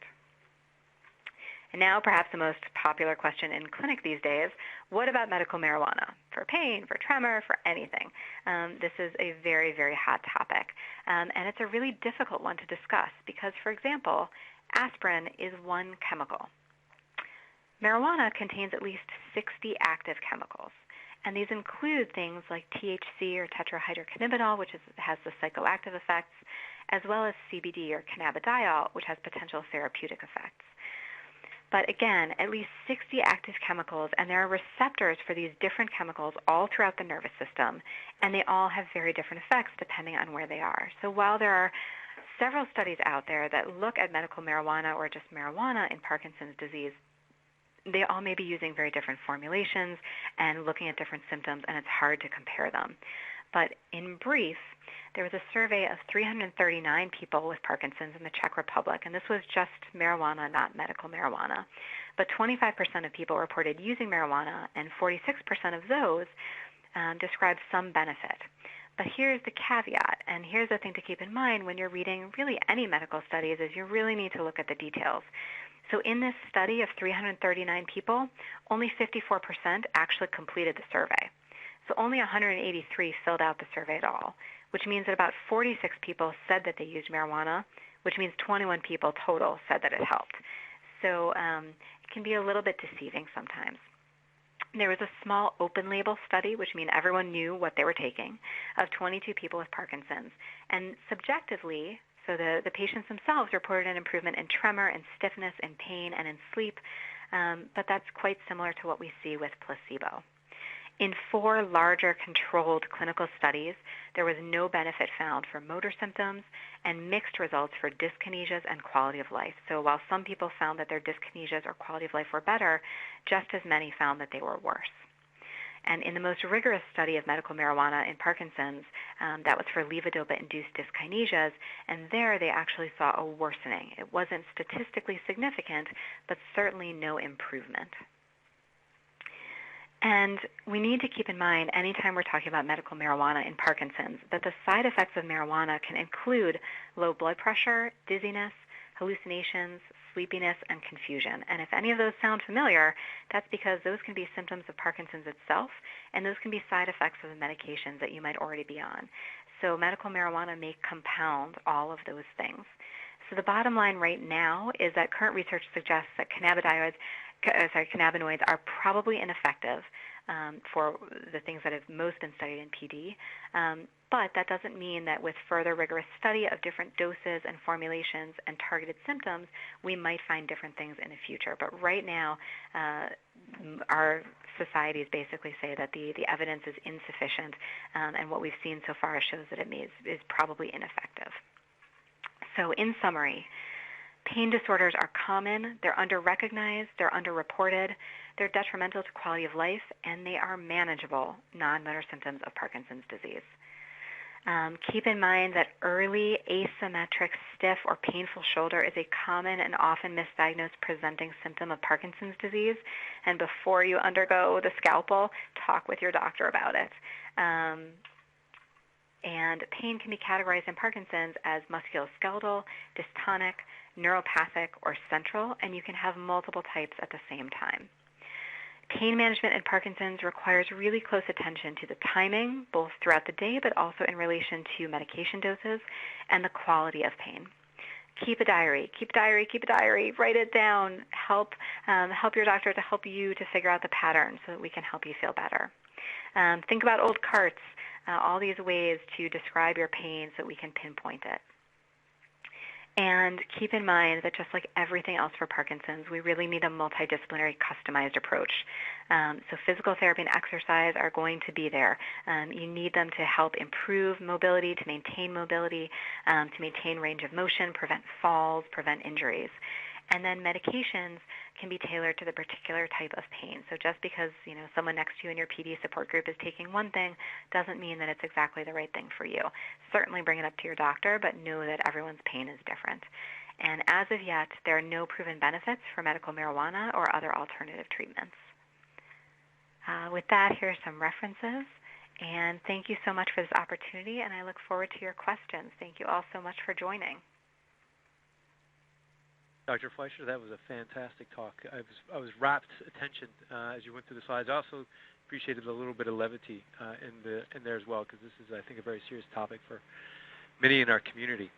And now, perhaps the most popular question in clinic these days, what about medical marijuana? For pain, for tremor, for anything. This is a very, very hot topic. And it's a really difficult one to discuss because, for example, aspirin is one chemical. Marijuana contains at least 60 active chemicals. And these include things like THC, or tetrahydrocannabinol, which has the psychoactive effects, as well as CBD, or cannabidiol, which has potential therapeutic effects. But again, at least 60 active chemicals, and there are receptors for these different chemicals all throughout the nervous system, and they all have very different effects depending on where they are. So while there are several studies out there that look at medical marijuana or just marijuana in Parkinson's disease, they all may be using very different formulations and looking at different symptoms, and it's hard to compare them. But in brief, there was a survey of 339 people with Parkinson's in the Czech Republic, and this was just marijuana, not medical marijuana. But 25% of people reported using marijuana, and 46% of those described some benefit. But here's the caveat, and here's the thing to keep in mind when you're reading really any medical studies, is you really need to look at the details. So in this study of 339 people, only 54% actually completed the survey. So only 183 filled out the survey at all, which means that about 46 people said that they used marijuana, which means 21 people total said that it helped. So it can be a little bit deceiving sometimes. There was a small open-label study, which means everyone knew what they were taking, of 22 people with Parkinson's. And subjectively, so the patients themselves reported an improvement in tremor and stiffness and pain and in sleep, but that's quite similar to what we see with placebo. In 4 larger controlled clinical studies, there was no benefit found for motor symptoms and mixed results for dyskinesias and quality of life. So while some people found that their dyskinesias or quality of life were better, just as many found that they were worse. And in the most rigorous study of medical marijuana in Parkinson's, that was for levodopa-induced dyskinesias, and there they actually saw a worsening. It wasn't statistically significant, but certainly no improvement. And we need to keep in mind, anytime we're talking about medical marijuana in Parkinson's, that the side effects of marijuana can include low blood pressure, dizziness, hallucinations, sleepiness, and confusion. And if any of those sound familiar, that's because those can be symptoms of Parkinson's itself, and those can be side effects of the medications that you might already be on. So medical marijuana may compound all of those things. So the bottom line right now is that current research suggests that cannabinoids are probably ineffective for the things that have most been studied in PD. But that doesn't mean that with further rigorous study of different doses and formulations and targeted symptoms, we might find different things in the future. But right now, our societies basically say that the evidence is insufficient, and what we've seen so far shows that it is probably ineffective. So in summary, pain disorders are common, they're under-recognized, they're under-reported, they're detrimental to quality of life, and they are manageable non-motor symptoms of Parkinson's disease. Keep in mind that early asymmetric, stiff, or painful shoulder is a common and often misdiagnosed presenting symptom of Parkinson's disease, and before you undergo the scalpel, talk with your doctor about it. And pain can be categorized in Parkinson's as musculoskeletal, dystonic, neuropathic, or central, and you can have multiple types at the same time. Pain management in Parkinson's requires really close attention to the timing, both throughout the day, but also in relation to medication doses and the quality of pain. Keep a diary, write it down, help your doctor to help you to figure out the pattern so that we can help you feel better. Think about old carts, all these ways to describe your pain so that we can pinpoint it. And keep in mind that just like everything else for Parkinson's, we really need a multidisciplinary, customized approach. So physical therapy and exercise are going to be there. You need them to help improve mobility, to maintain mobility, to maintain range of motion, prevent falls, prevent injuries. And then medications can be tailored to the particular type of pain. So just because someone next to you in your PD support group is taking one thing doesn't mean that it's exactly the right thing for you. Certainly bring it up to your doctor, but know that everyone's pain is different. And as of yet, there are no proven benefits for medical marijuana or other alternative treatments. With that, here are some references. And thank you so much for this opportunity, and I look forward to your questions. Thank you all so much for joining. Dr. Fleisher, that was a fantastic talk. I was rapt attention as you went through the slides. I also appreciated a little bit of levity in there as well, because this is, I think, a very serious topic for many in our community.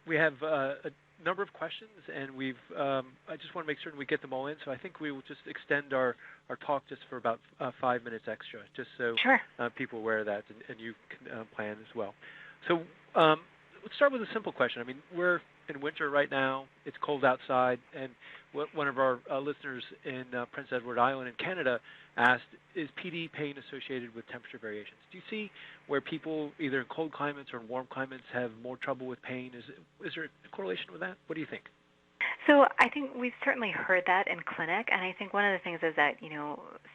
We have a number of questions, and I just want to make certain we get them all in. So I think we will just extend our talk just for about 5 minutes extra, just so Sure. People are aware of that, and you can plan as well. So let's start with a simple question. I mean, we're in winter right now. It's cold outside, and one of our listeners in Prince Edward Island in Canada asked, is PD pain associated with temperature variations? Do you see where people either in cold climates or in warm climates have more trouble with pain? Is there a correlation with that? What do you think? So I think we've certainly heard that in clinic, and I think one of the things is that,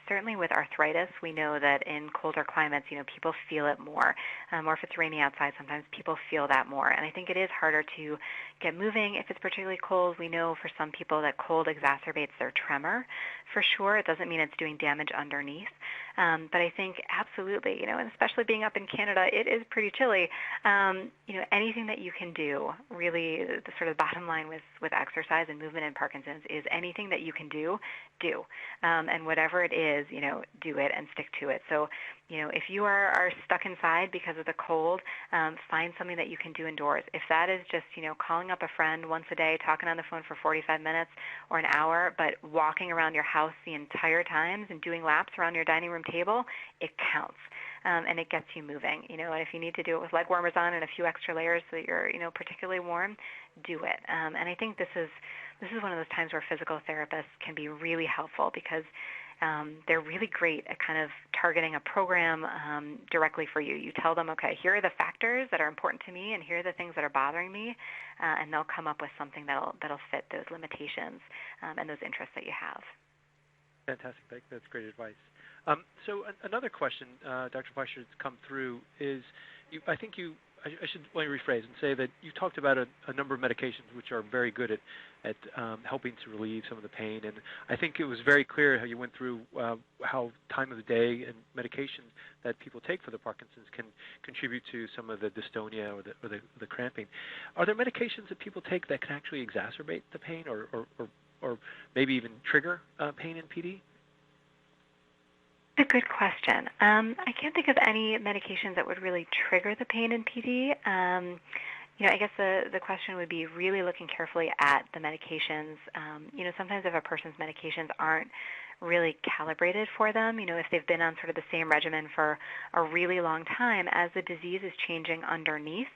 certainly with arthritis, we know that in colder climates, people feel it more. Or if it's rainy outside, sometimes people feel that more. And I think it is harder to get moving if it's particularly cold. We know for some people that cold exacerbates their tremor, for sure. It doesn't mean it's doing damage underneath. But I think absolutely, and especially being up in Canada, it is pretty chilly. Anything that you can do, really, the sort of bottom line with exercise and movement in Parkinson's is anything that you can do. And whatever it is, do it and stick to it. So, if you are stuck inside because of the cold, find something that you can do indoors. If that is just, calling up a friend once a day, talking on the phone for 45 minutes or an hour, but walking around your house the entire time and doing laps around your dining room table, it counts. And it gets you moving, and if you need to do it with leg warmers on and a few extra layers so that you're, particularly warm, do it. And I think this is one of those times where physical therapists can be really helpful because they're really great at kind of targeting a program directly for you. You tell them, okay, here are the factors that are important to me, and here are the things that are bothering me, and they'll come up with something that'll fit those limitations and those interests that you have. Fantastic. That's great advice. So another question, Dr. Fleisher, that's come through is, I should let me rephrase and say that you talked about a number of medications which are very good at helping to relieve some of the pain, and I think it was very clear how you went through how time of the day and medications that people take for the Parkinson's can contribute to some of the dystonia or the cramping. Are there medications that people take that can actually exacerbate the pain or maybe even trigger pain in PD? A good question. I can't think of any medications that would really trigger the pain in PD. I guess the question would be really looking carefully at the medications. Sometimes if a person's medications aren't really calibrated for them, if they've been on sort of the same regimen for a really long time, as the disease is changing underneath,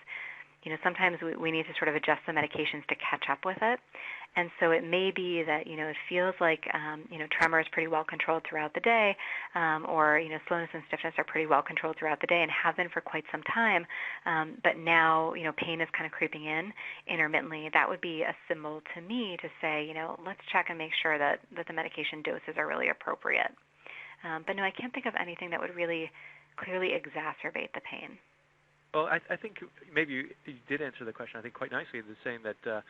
sometimes we need to sort of adjust the medications to catch up with it. And so it may be that, it feels like, tremor is pretty well controlled throughout the day, or, slowness and stiffness are pretty well controlled throughout the day and have been for quite some time. But now, pain is kind of creeping in intermittently. That would be a symbol to me to say, let's check and make sure that the medication doses are really appropriate. But no, I can't think of anything that would really clearly exacerbate the pain. Well, I think maybe you did answer the question, I think, quite nicely in saying that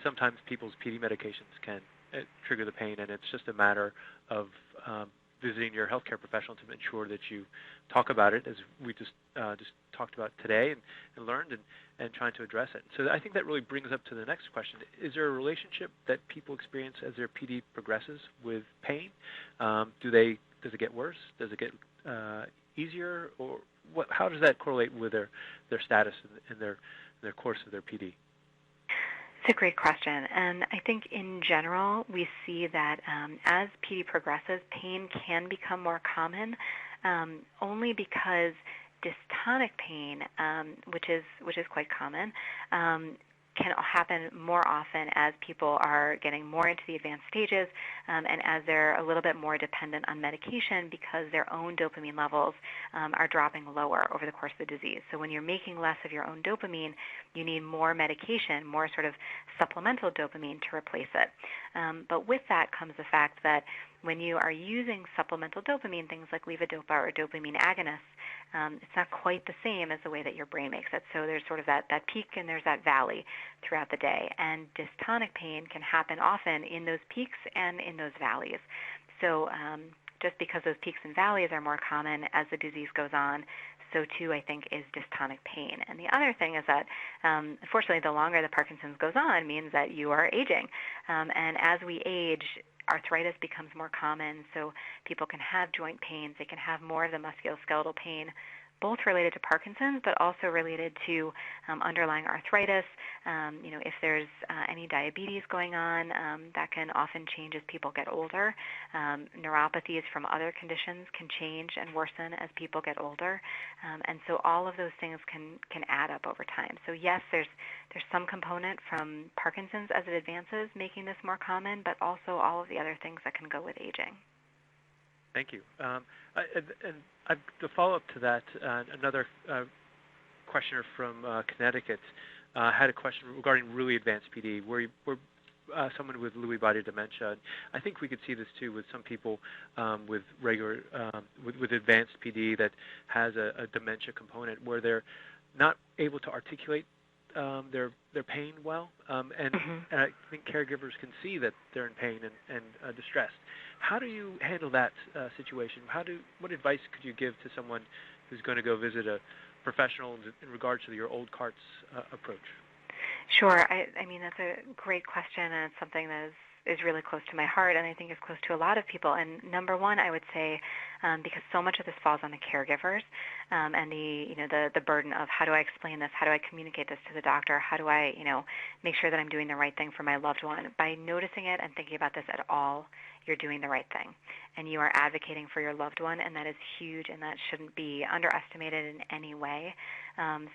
sometimes people's PD medications can trigger the pain, and it's just a matter of visiting your healthcare professional to ensure that you talk about it, as we just talked about today and learned, and trying to address it. So I think that really brings up to the next question. Is there a relationship that people experience as their PD progresses with pain? Does it get worse? Does it get easier? Or how does that correlate with their status and their course of their PD? It's a great question. And I think in general, we see that as PD progresses, pain can become more common only because dystonic pain, which is quite common, can happen more often as people are getting more into the advanced stages and as they're a little bit more dependent on medication because their own dopamine levels are dropping lower over the course of the disease. So when you're making less of your own dopamine, you need more medication, more sort of supplemental dopamine to replace it. But with that comes the fact that when you are using supplemental dopamine, things like levodopa or dopamine agonists, it's not quite the same as the way that your brain makes it. So there's sort of that peak and there's that valley throughout the day. And dystonic pain can happen often in those peaks and in those valleys. So just because those peaks and valleys are more common as the disease goes on, so too, I think, is dystonic pain. And the other thing is that, unfortunately, the longer the Parkinson's goes on means that you are aging. And as we age, arthritis becomes more common, so people can have joint pains. They can have more of the musculoskeletal pain, both related to Parkinson's, but also related to underlying arthritis. If there's any diabetes going on, that can often change as people get older. Neuropathies from other conditions can change and worsen as people get older. And so all of those things can add up over time. So yes, there's some component from Parkinson's as it advances, making this more common, but also all of the other things that can go with aging. Thank you. To follow up to that, another questioner from Connecticut had a question regarding really advanced PD, where someone with Lewy body dementia. I think we could see this too with some people with regular with advanced PD that has a dementia component where they're not able to articulate their pain well, and I think caregivers can see that they're in pain and distressed. How do you handle that situation? What advice could you give to someone who's going to go visit a professional in regards to your old carts approach? Sure. I mean, that's a great question, and it's something that is really close to my heart, and I think is close to a lot of people. And number one, I would say, because so much of this falls on the caregivers, and the burden of how do I explain this, how do I communicate this to the doctor, how do I make sure that I'm doing the right thing for my loved one. By noticing it and thinking about this at all, you're doing the right thing, and you are advocating for your loved one, and that is huge, and that shouldn't be underestimated in any way.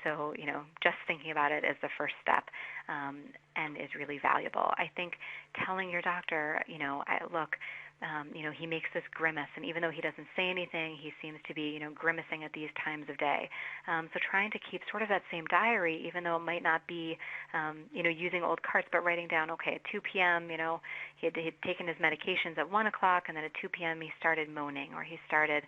So just thinking about it is the first step, and is really valuable. I think telling your doctor, look, he makes this grimace, and even though he doesn't say anything, he seems to be, grimacing at these times of day. So trying to keep sort of that same diary, even though it might not be, using old carts, but writing down, okay, at 2 p.m., he had taken his medications at 1 o'clock, and then at 2 p.m. he started moaning, or he started,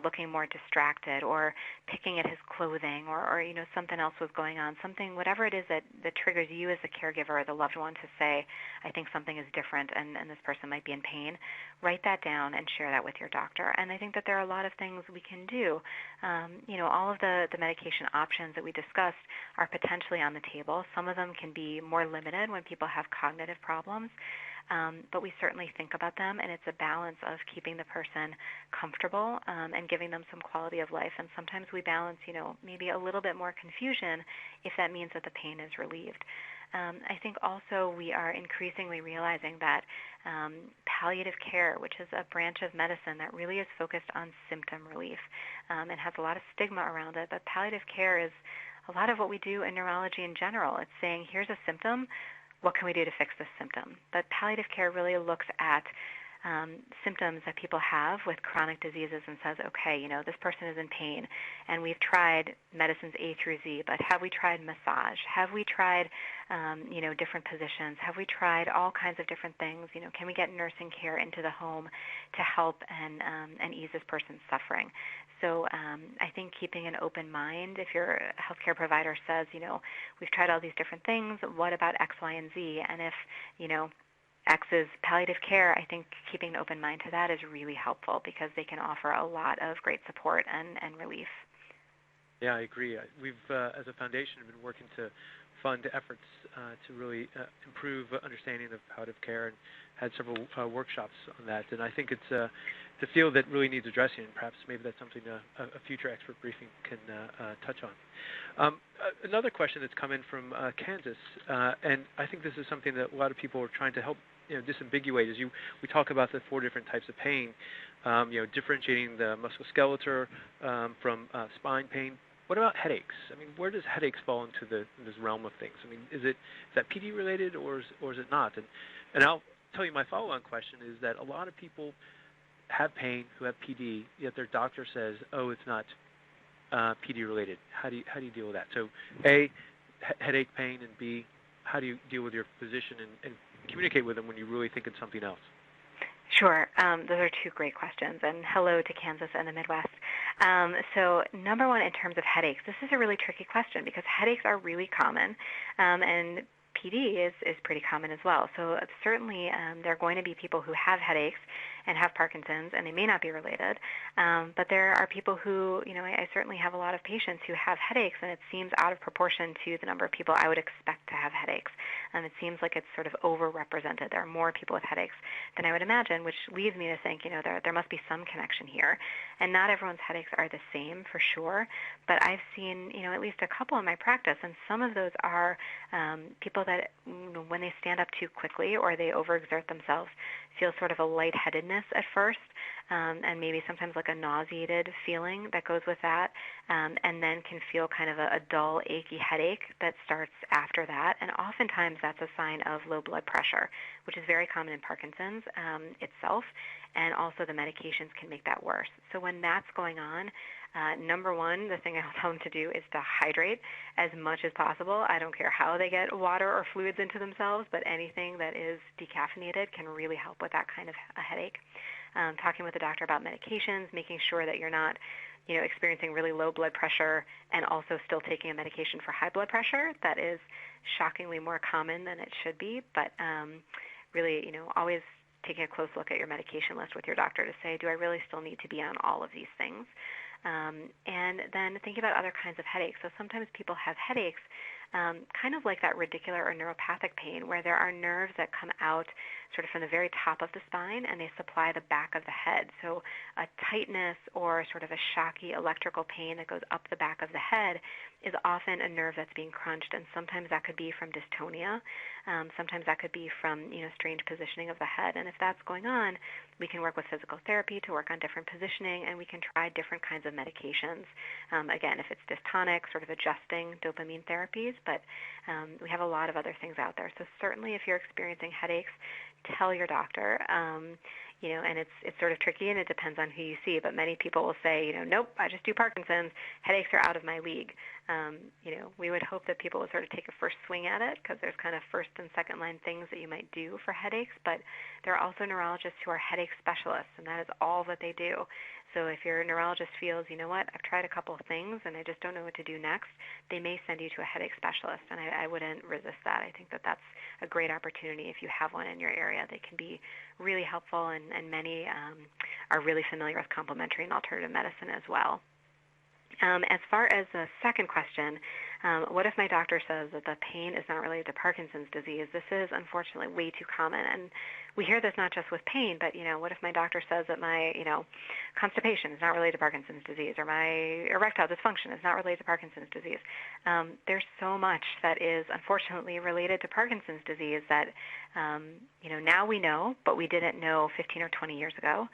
looking more distracted, or picking at his clothing, or something else was going on, whatever it is that triggers you as the caregiver or the loved one to say, I think something is different, and this person might be in pain. Write that down and share that with your doctor. And I think that there are a lot of things we can do. All of the medication options that we discussed are potentially on the table. Some of them can be more limited when people have cognitive problems, but we certainly think about them, and it's a balance of keeping the person comfortable and giving them some quality of life. And sometimes we balance, maybe a little bit more confusion if that means that the pain is relieved. I think also we are increasingly realizing that palliative care, which is a branch of medicine that really is focused on symptom relief and has a lot of stigma around it, but palliative care is a lot of what we do in neurology in general. It's saying, here's a symptom, what can we do to fix this symptom? But palliative care really looks at symptoms that people have with chronic diseases and says, okay, this person is in pain, and we've tried medicines A through Z, but have we tried massage? Have we tried, different positions? Have we tried all kinds of different things? Can we get nursing care into the home to help and ease this person's suffering? So I think keeping an open mind, if your healthcare provider says, we've tried all these different things, what about X, Y, and Z? And if, X is palliative care, I think keeping an open mind to that is really helpful because they can offer a lot of great support and relief. Yeah, I agree. We've, as a foundation, been working to fund efforts to really improve understanding of palliative care and had several workshops on that. And I think it's a field that really needs addressing, and perhaps maybe that's something a future expert briefing can touch on. Another question that's come in from Kansas, and I think this is something that a lot of people are trying to help disambiguate, is we talk about the 4 different types of pain, differentiating the musculoskeletal from spine pain. What about headaches? I mean, where does headaches fall into this realm of things? I mean, is that PD related or is it not? And I'll tell you my follow-on question is that a lot of people have pain who have PD, yet their doctor says, oh, it's not PD related. How do you deal with that? So A, headache pain, and B, how do you deal with your physician and communicate with them when you really think it's something else? Sure. Those are 2 great questions, and hello to Kansas and the Midwest. So number one, in terms of headaches, this is a really tricky question because headaches are really common, and PD is pretty common as well. So certainly there are going to be people who have headaches and have Parkinson's, and they may not be related. But there are people who, I certainly have a lot of patients who have headaches, and it seems out of proportion to the number of people I would expect to have headaches. It seems like it's sort of overrepresented. There are more people with headaches than I would imagine, which leads me to think, there must be some connection here. And not everyone's headaches are the same for sure, but I've seen, at least a couple in my practice, and some of those are people that, when they stand up too quickly or they overexert themselves, feel sort of a lightheadedness at first, and maybe sometimes like a nauseated feeling that goes with that, and then can feel kind of a dull, achy headache that starts after that. And oftentimes that's a sign of low blood pressure, which is very common in Parkinson's itself. and also the medications can make that worse. So when that's going on, number one, the thing I'll tell them to do is to hydrate as much as possible. I don't care how they get water or fluids into themselves, but anything that is decaffeinated can really help with that kind of a headache. Talking with the doctor about medications, making sure that you're not experiencing really low blood pressure and also still taking a medication for high blood pressure. That is shockingly more common than it should be, but really, always taking a close look at your medication list with your doctor to say, do I really still need to be on all of these things? And then thinking about other kinds of headaches. So sometimes people have headaches kind of like that radicular or neuropathic pain, where there are nerves that come out sort of from the very top of the spine and they supply the back of the head. So a tightness or sort of a shocky electrical pain that goes up the back of the head is often a nerve that's being crunched, and sometimes that could be from dystonia. Sometimes that could be from strange positioning of the head. And if that's going on, we can work with physical therapy to work on different positioning, and we can try different kinds of medications. Again, if it's dystonic, sort of adjusting dopamine therapies, but we have a lot of other things out there. So certainly if you're experiencing headaches, tell your doctor. And it's sort of tricky, and it depends on who you see. But many people will say, nope, I just do Parkinson's. Headaches are out of my league. We would hope that people would sort of take a first swing at it, because there's kind of first and second line things that you might do for headaches. But there are also neurologists who are headache specialists, and that is all that they do. So if your neurologist feels, I've tried a couple of things and I just don't know what to do next, they may send you to a headache specialist, and I wouldn't resist that. I think that that's a great opportunity if you have one in your area. They can be really helpful, and many are really familiar with complementary and alternative medicine as well. As far as the second question, what if my doctor says that the pain is not related to Parkinson's disease? This is unfortunately way too common, and we hear this not just with pain, but what if my doctor says that my constipation is not related to Parkinson's disease, or my erectile dysfunction is not related to Parkinson's disease? There's so much that is unfortunately related to Parkinson's disease that now we know, but we didn't know 15 or 20 years ago.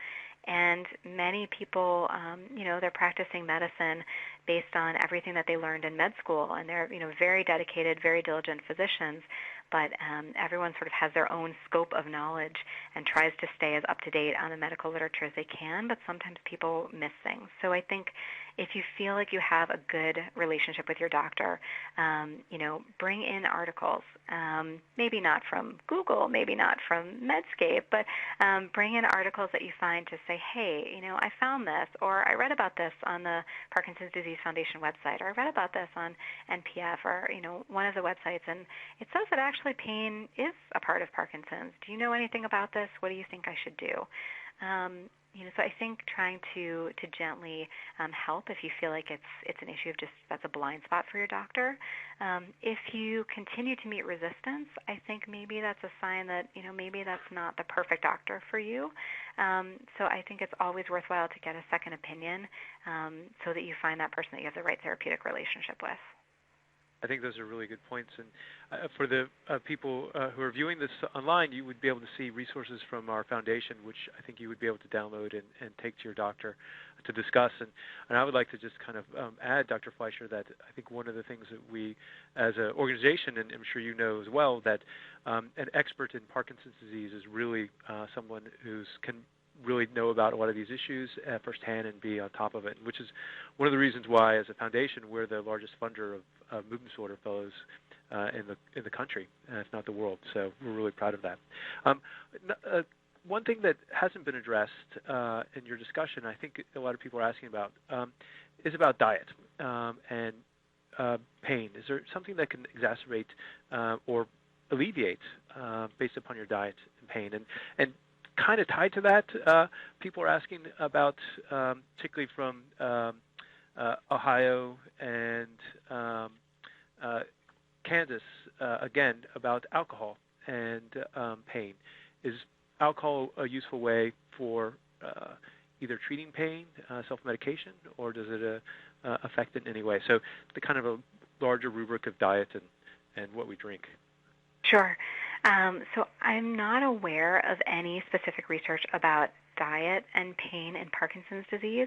And many people, they're practicing medicine based on everything that they learned in med school, and they're, very dedicated, very diligent physicians, but everyone sort of has their own scope of knowledge and tries to stay as up to date on the medical literature as they can, but sometimes people miss things. So I think if you feel like you have a good relationship with your doctor, bring in articles, maybe not from Google, maybe not from M.S.C.E, but bring in articles that you find to say, hey, I found this, or I read about this on the Parkinson's Disease Foundation website, or I read about this on NPF, or, one of the websites, and it says that actually pain is a part of Parkinson's. Do you know anything about this? What do you think I should do? So I think trying to gently help if you feel like it's an issue of just that's a blind spot for your doctor. If you continue to meet resistance, I think maybe that's a sign that maybe that's not the perfect doctor for you. So I think it's always worthwhile to get a second opinion so that you find that person that you have the right therapeutic relationship with. I think those are really good points. And for the people who are viewing this online, you would be able to see resources from our foundation, which I think you would be able to download and take to your doctor to discuss. And I would like to just kind of add, Dr. Fleisher, that I think one of the things that we, as an organization, and I'm sure you know as well, that an expert in Parkinson's disease is really someone who can really know about a lot of these issues firsthand and be on top of it, which is one of the reasons why, as a foundation, we're the largest funder of movement disorder fellows in the country, if not the world. So we're really proud of that. One thing that hasn't been addressed in your discussion, I think a lot of people are asking about, is about diet and pain. Is there something that can exacerbate or alleviate based upon your diet and pain? And kind of tied to that, people are asking about, particularly from Ohio and Kansas, again, about alcohol and pain. Is alcohol a useful way for either treating pain, self-medication, or does it affect it in any way? So the kind of a larger rubric of diet and what we drink. Sure. So I'm not aware of any specific research about diet and pain in Parkinson's disease.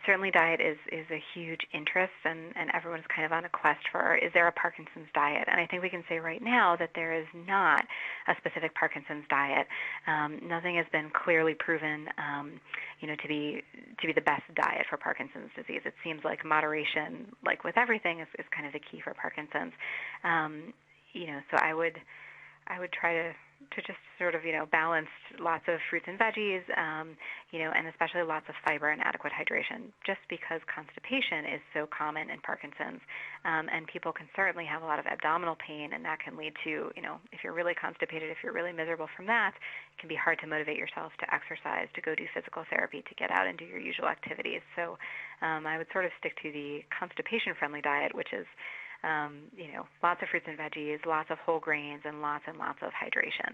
Certainly diet is a huge interest, and everyone's kind of on a quest for, is there a Parkinson's diet? And I think we can say right now that there is not a specific Parkinson's diet. Nothing has been clearly proven, to be the best diet for Parkinson's disease. It seems like moderation, like with everything, is kind of the key for Parkinson's. So I would try to just sort of, balance lots of fruits and veggies, and especially lots of fiber and adequate hydration, just because constipation is so common in Parkinson's. And people can certainly have a lot of abdominal pain, and that can lead to, if you're really constipated, if you're really miserable from that, it can be hard to motivate yourself to exercise, to go do physical therapy, to get out and do your usual activities. So I would sort of stick to the constipation-friendly diet, which is lots of fruits and veggies, lots of whole grains, and lots of hydration.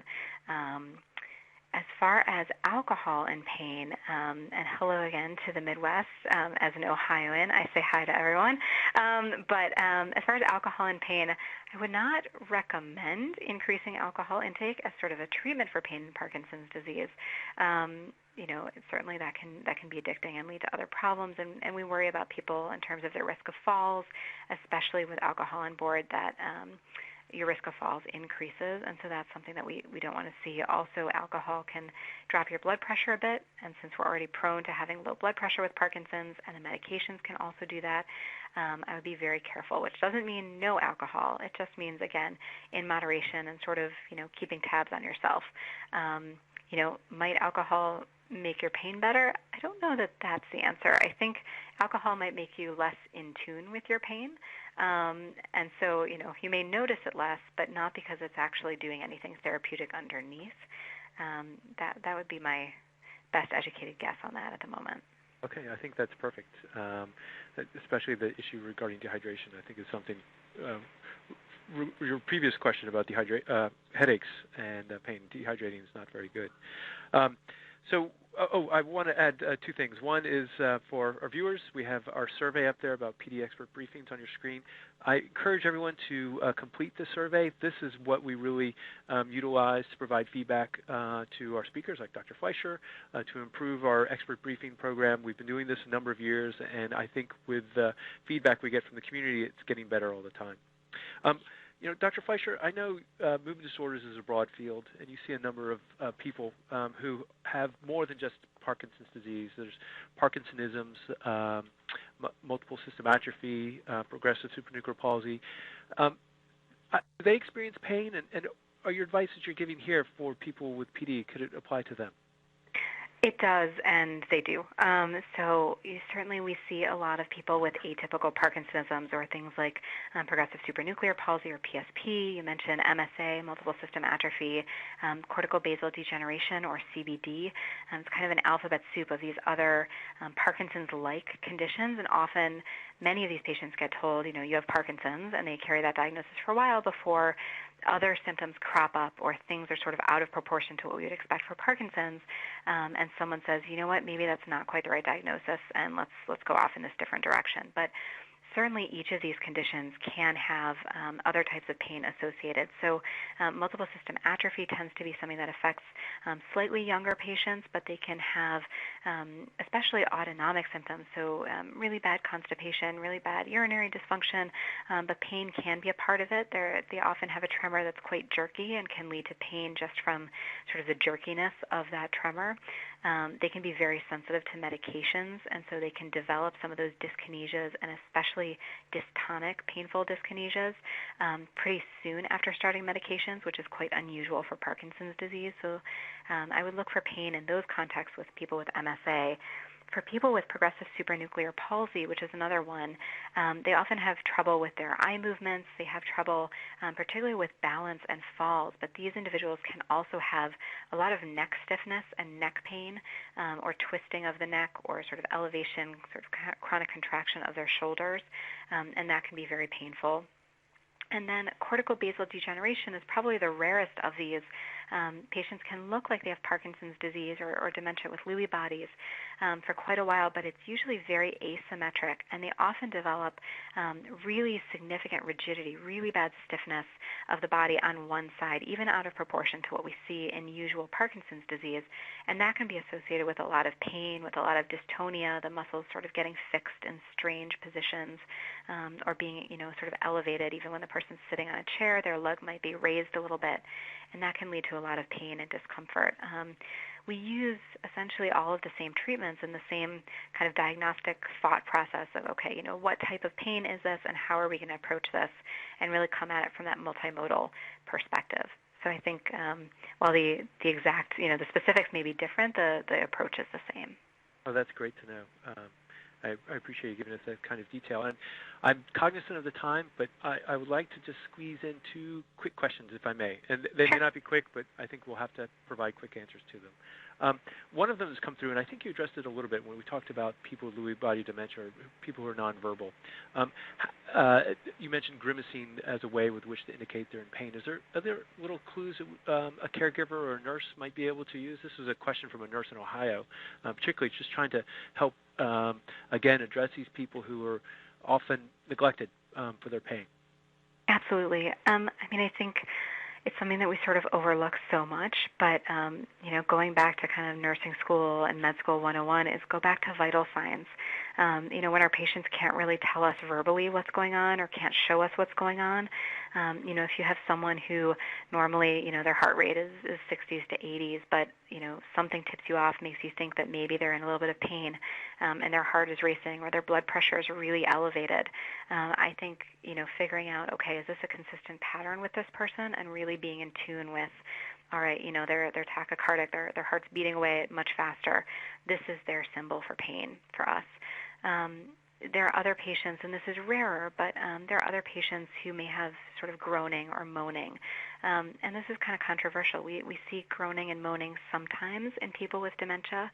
As far as alcohol and pain, and hello again to the Midwest, as an Ohioan, I say hi to everyone. But as far as alcohol and pain, I would not recommend increasing alcohol intake as sort of a treatment for pain in Parkinson's disease. Certainly that can be addicting and lead to other problems, and we worry about people in terms of their risk of falls, especially with alcohol on board, that your risk of falls increases, and so that's something that we don't want to see. Also, alcohol can drop your blood pressure a bit, and since we're already prone to having low blood pressure with Parkinson's, and the medications can also do that, I would be very careful, which doesn't mean no alcohol. It just means, again, in moderation and sort of, keeping tabs on yourself. Might alcohol make your pain better? I don't know that that's the answer. I think alcohol might make you less in tune with your pain. And so, you may notice it less, but not because it's actually doing anything therapeutic underneath. That would be my best educated guess on that at the moment. Okay, I think that's perfect. Especially the issue regarding dehydration, I think is something. Your previous question about headaches and pain, dehydrating is not very good. I want to add two things. One is for our viewers, we have our survey up there about PD expert briefings on your screen. I encourage everyone to complete the survey. This is what we really utilize to provide feedback to our speakers, like Dr. Fleisher, to improve our expert briefing program. We've been doing this a number of years, and I think with the feedback we get from the community, it's getting better all the time. Dr. Fleisher, I know movement disorders is a broad field, and you see a number of people who have more than just Parkinson's disease. There's Parkinsonisms, multiple system atrophy, progressive supranuclear palsy. Do they experience pain, and are your advice that you're giving here for people with PD, could it apply to them? It does, and they do. Certainly we see a lot of people with atypical Parkinsonisms, or things like progressive supranuclear palsy, or PSP. You mentioned M.S.C.E., multiple system atrophy, cortical basal degeneration, or CBD. It's kind of an alphabet soup of these other Parkinson's-like conditions, and often many of these patients get told, you have Parkinson's, and they carry that diagnosis for a while before other symptoms crop up, or things are sort of out of proportion to what we would expect for Parkinson's, and someone says, you know what, maybe that's not quite the right diagnosis, and let's go off in this different direction. But certainly each of these conditions can have other types of pain associated. So multiple system atrophy tends to be something that affects slightly younger patients, but they can have especially autonomic symptoms, so really bad constipation, really bad urinary dysfunction, but pain can be a part of it. They often have a tremor that's quite jerky and can lead to pain just from sort of the jerkiness of that tremor. They can be very sensitive to medications, and so they can develop some of those dyskinesias, and especially dystonic, painful dyskinesias, pretty soon after starting medications, which is quite unusual for Parkinson's disease. So I would look for pain in those contexts with people with MSA. For people with progressive supranuclear palsy, which is another one, they often have trouble with their eye movements. They have trouble particularly with balance and falls, but these individuals can also have a lot of neck stiffness and neck pain, or twisting of the neck, or sort of elevation, sort of chronic contraction of their shoulders, and that can be very painful. And then cortical basal degeneration is probably the rarest of these. Patients can look like they have Parkinson's disease or dementia with Lewy bodies, for quite a while, but it's usually very asymmetric, and they often develop really significant rigidity, really bad stiffness of the body on one side, even out of proportion to what we see in usual Parkinson's disease. And that can be associated with a lot of pain, with a lot of dystonia, the muscles sort of getting fixed in strange positions, or being, sort of elevated. Even when the person's sitting on a chair, their leg might be raised a little bit, and that can lead to a lot of pain and discomfort. We use essentially all of the same treatments and the same kind of diagnostic thought process of, okay, what type of pain is this and how are we going to approach this, and really come at it from that multimodal perspective. So I think while the exact, the specifics may be different, the approach is the same. Oh, that's great to know. I appreciate you giving us that kind of detail. And I'm cognizant of the time, but I would like to just squeeze in 2 quick questions, if I may. And they may not be quick, but I think we'll have to provide quick answers to them. One of them has come through, and I think you addressed it a little bit when we talked about people with Lewy body dementia, or people who are nonverbal. You mentioned grimacing as a way with which to indicate they're in pain. Are there little clues that a caregiver or a nurse might be able to use? This was a question from a nurse in Ohio, particularly just trying to help, again, address these people who are often neglected for their pain. Absolutely. I think it's something that we sort of overlook so much, but, going back to kind of nursing school and med school 101 is go back to vital signs. When our patients can't really tell us verbally what's going on or can't show us what's going on, if you have someone who normally, their heart rate is 60s to 80s, but, something tips you off, makes you think that maybe they're in a little bit of pain, and their heart is racing or their blood pressure is really elevated. I think, figuring out, okay, is this a consistent pattern with this person, and really being in tune with, all right, they're tachycardic, their heart's beating away much faster. This is their symbol for pain for us. There are other patients, and this is rarer, but there are other patients who may have sort of groaning or moaning. And this is kind of controversial. We see groaning and moaning sometimes in people with dementia.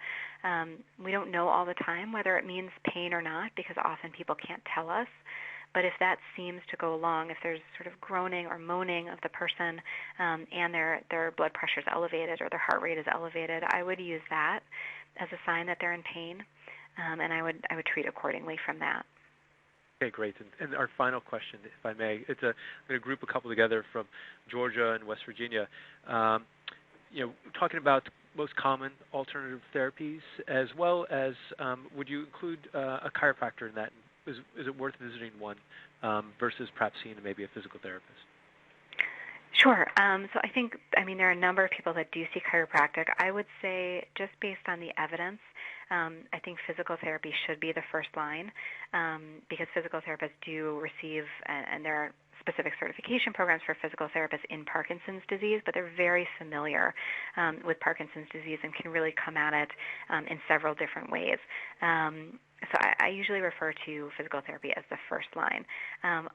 We don't know all the time whether it means pain or not, because often people can't tell us. But if that seems to go along, if there's sort of groaning or moaning of the person, and their blood pressure is elevated or their heart rate is elevated, I would use that as a sign that they're in pain. And I would treat accordingly from that. Okay, great. And our final question, if I may, I'm going to group a couple together from Georgia and West Virginia. Talking about most common alternative therapies, as well as would you include a chiropractor in that? Is it worth visiting one versus perhaps seeing maybe a physical therapist? Sure. So I think, there are a number of people that do see chiropractic. I would say, just based on the evidence, I think physical therapy should be the first line, because physical therapists do receive, and there are specific certification programs for physical therapists in Parkinson's disease, but they're very familiar with Parkinson's disease and can really come at it in several different ways. So I usually refer to physical therapy as the first line.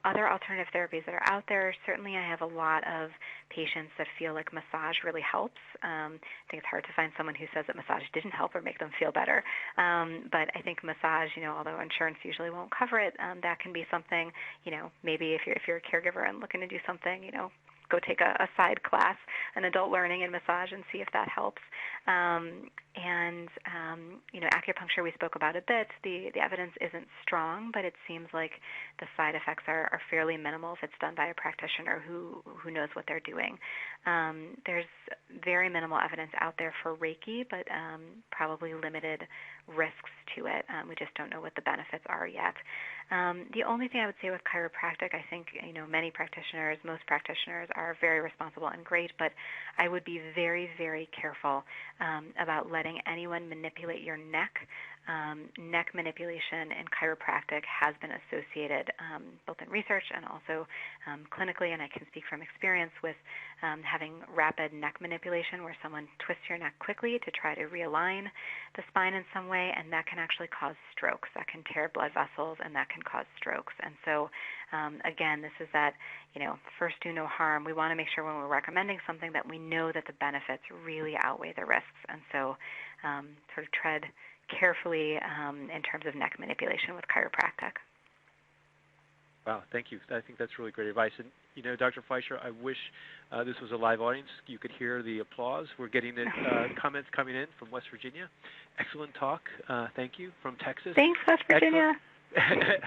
Other alternative therapies that are out there, certainly I have a lot of patients that feel like massage really helps. I think it's hard to find someone who says that massage didn't help or make them feel better. But I think massage, although insurance usually won't cover it, that can be something, maybe if you're a caregiver and looking to do something, go take a side class, an adult learning in massage, and see if that helps. Acupuncture we spoke about a bit. The evidence isn't strong, but it seems like the side effects are fairly minimal if it's done by a practitioner who knows what they're doing. There's very minimal evidence out there for Reiki, but probably limited risks to it. We just don't know what the benefits are yet. The only thing I would say with chiropractic, I think, most practitioners are very responsible and great, but I would be very, very careful about letting anyone manipulate your neck. Neck manipulation in chiropractic has been associated both in research and also clinically, and I can speak from experience with having rapid neck manipulation where someone twists your neck quickly to try to realign the spine in some way, and that can actually cause strokes. That can tear blood vessels, and that can cause strokes. And so, again, this is that, first do no harm. We want to make sure when we're recommending something that we know that the benefits really outweigh the risks. And so sort of tread carefully in terms of neck manipulation with chiropractic. Wow, thank you. I think that's really great advice. And, Dr. Fleischer, I wish this was a live audience. You could hear the applause. We're getting the comments coming in from West Virginia. Excellent talk. Thank you. From Texas. Thanks, West Virginia. Excellent,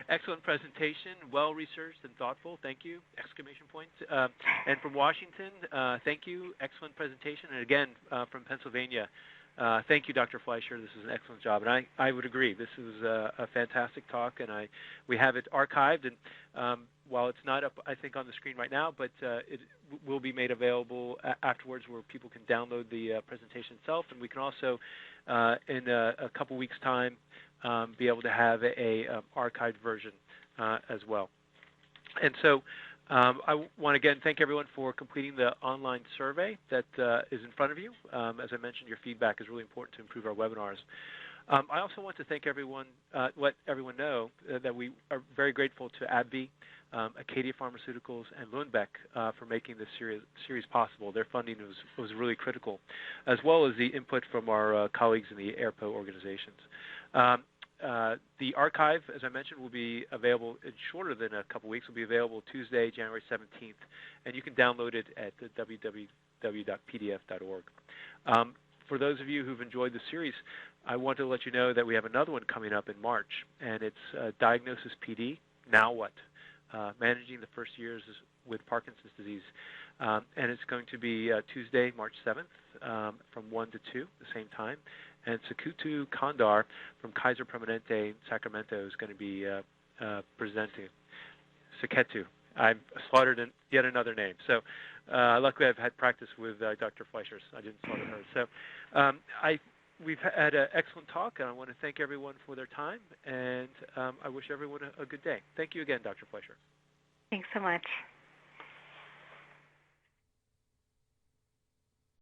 excellent presentation. Well-researched and thoughtful. Thank you. Exclamation points. And from Washington, thank you. Excellent presentation. And again, from Pennsylvania, thank you, Dr. Fleischer. This is an excellent job, and I would agree. This is a fantastic talk, and we have it archived. And while it's not up, I think, on the screen right now, but it will be made available afterwards, where people can download the presentation itself, and we can also, in a couple weeks' time, be able to have a archived version as well. And so. I want to again thank everyone for completing the online survey that is in front of you. As I mentioned, your feedback is really important to improve our webinars. I also want to thank everyone, let everyone know that we are very grateful to AbbVie, Acadia Pharmaceuticals, and Lundbeck for making this series possible. Their funding was really critical, as well as the input from our colleagues in the AIRPO organizations. The archive, as I mentioned, will be available in shorter than a couple weeks. Will be available Tuesday, January 17th, and you can download it at www.pdf.org. For those of you who've enjoyed the series, I want to let you know that we have another one coming up in March, and it's Diagnosis PD, Now What? Managing the First Years with Parkinson's Disease. And it's going to be Tuesday, March 7th from 1 to 2, the same time. And Sakutu Kandar from Kaiser Permanente in Sacramento is going to be presenting. Saketu. I slaughtered yet another name. So luckily I've had practice with Dr. Fleischer. So I didn't slaughter her. So we've had an excellent talk, and I want to thank everyone for their time, and I wish everyone a good day. Thank you again, Dr. Fleischer. Thanks so much.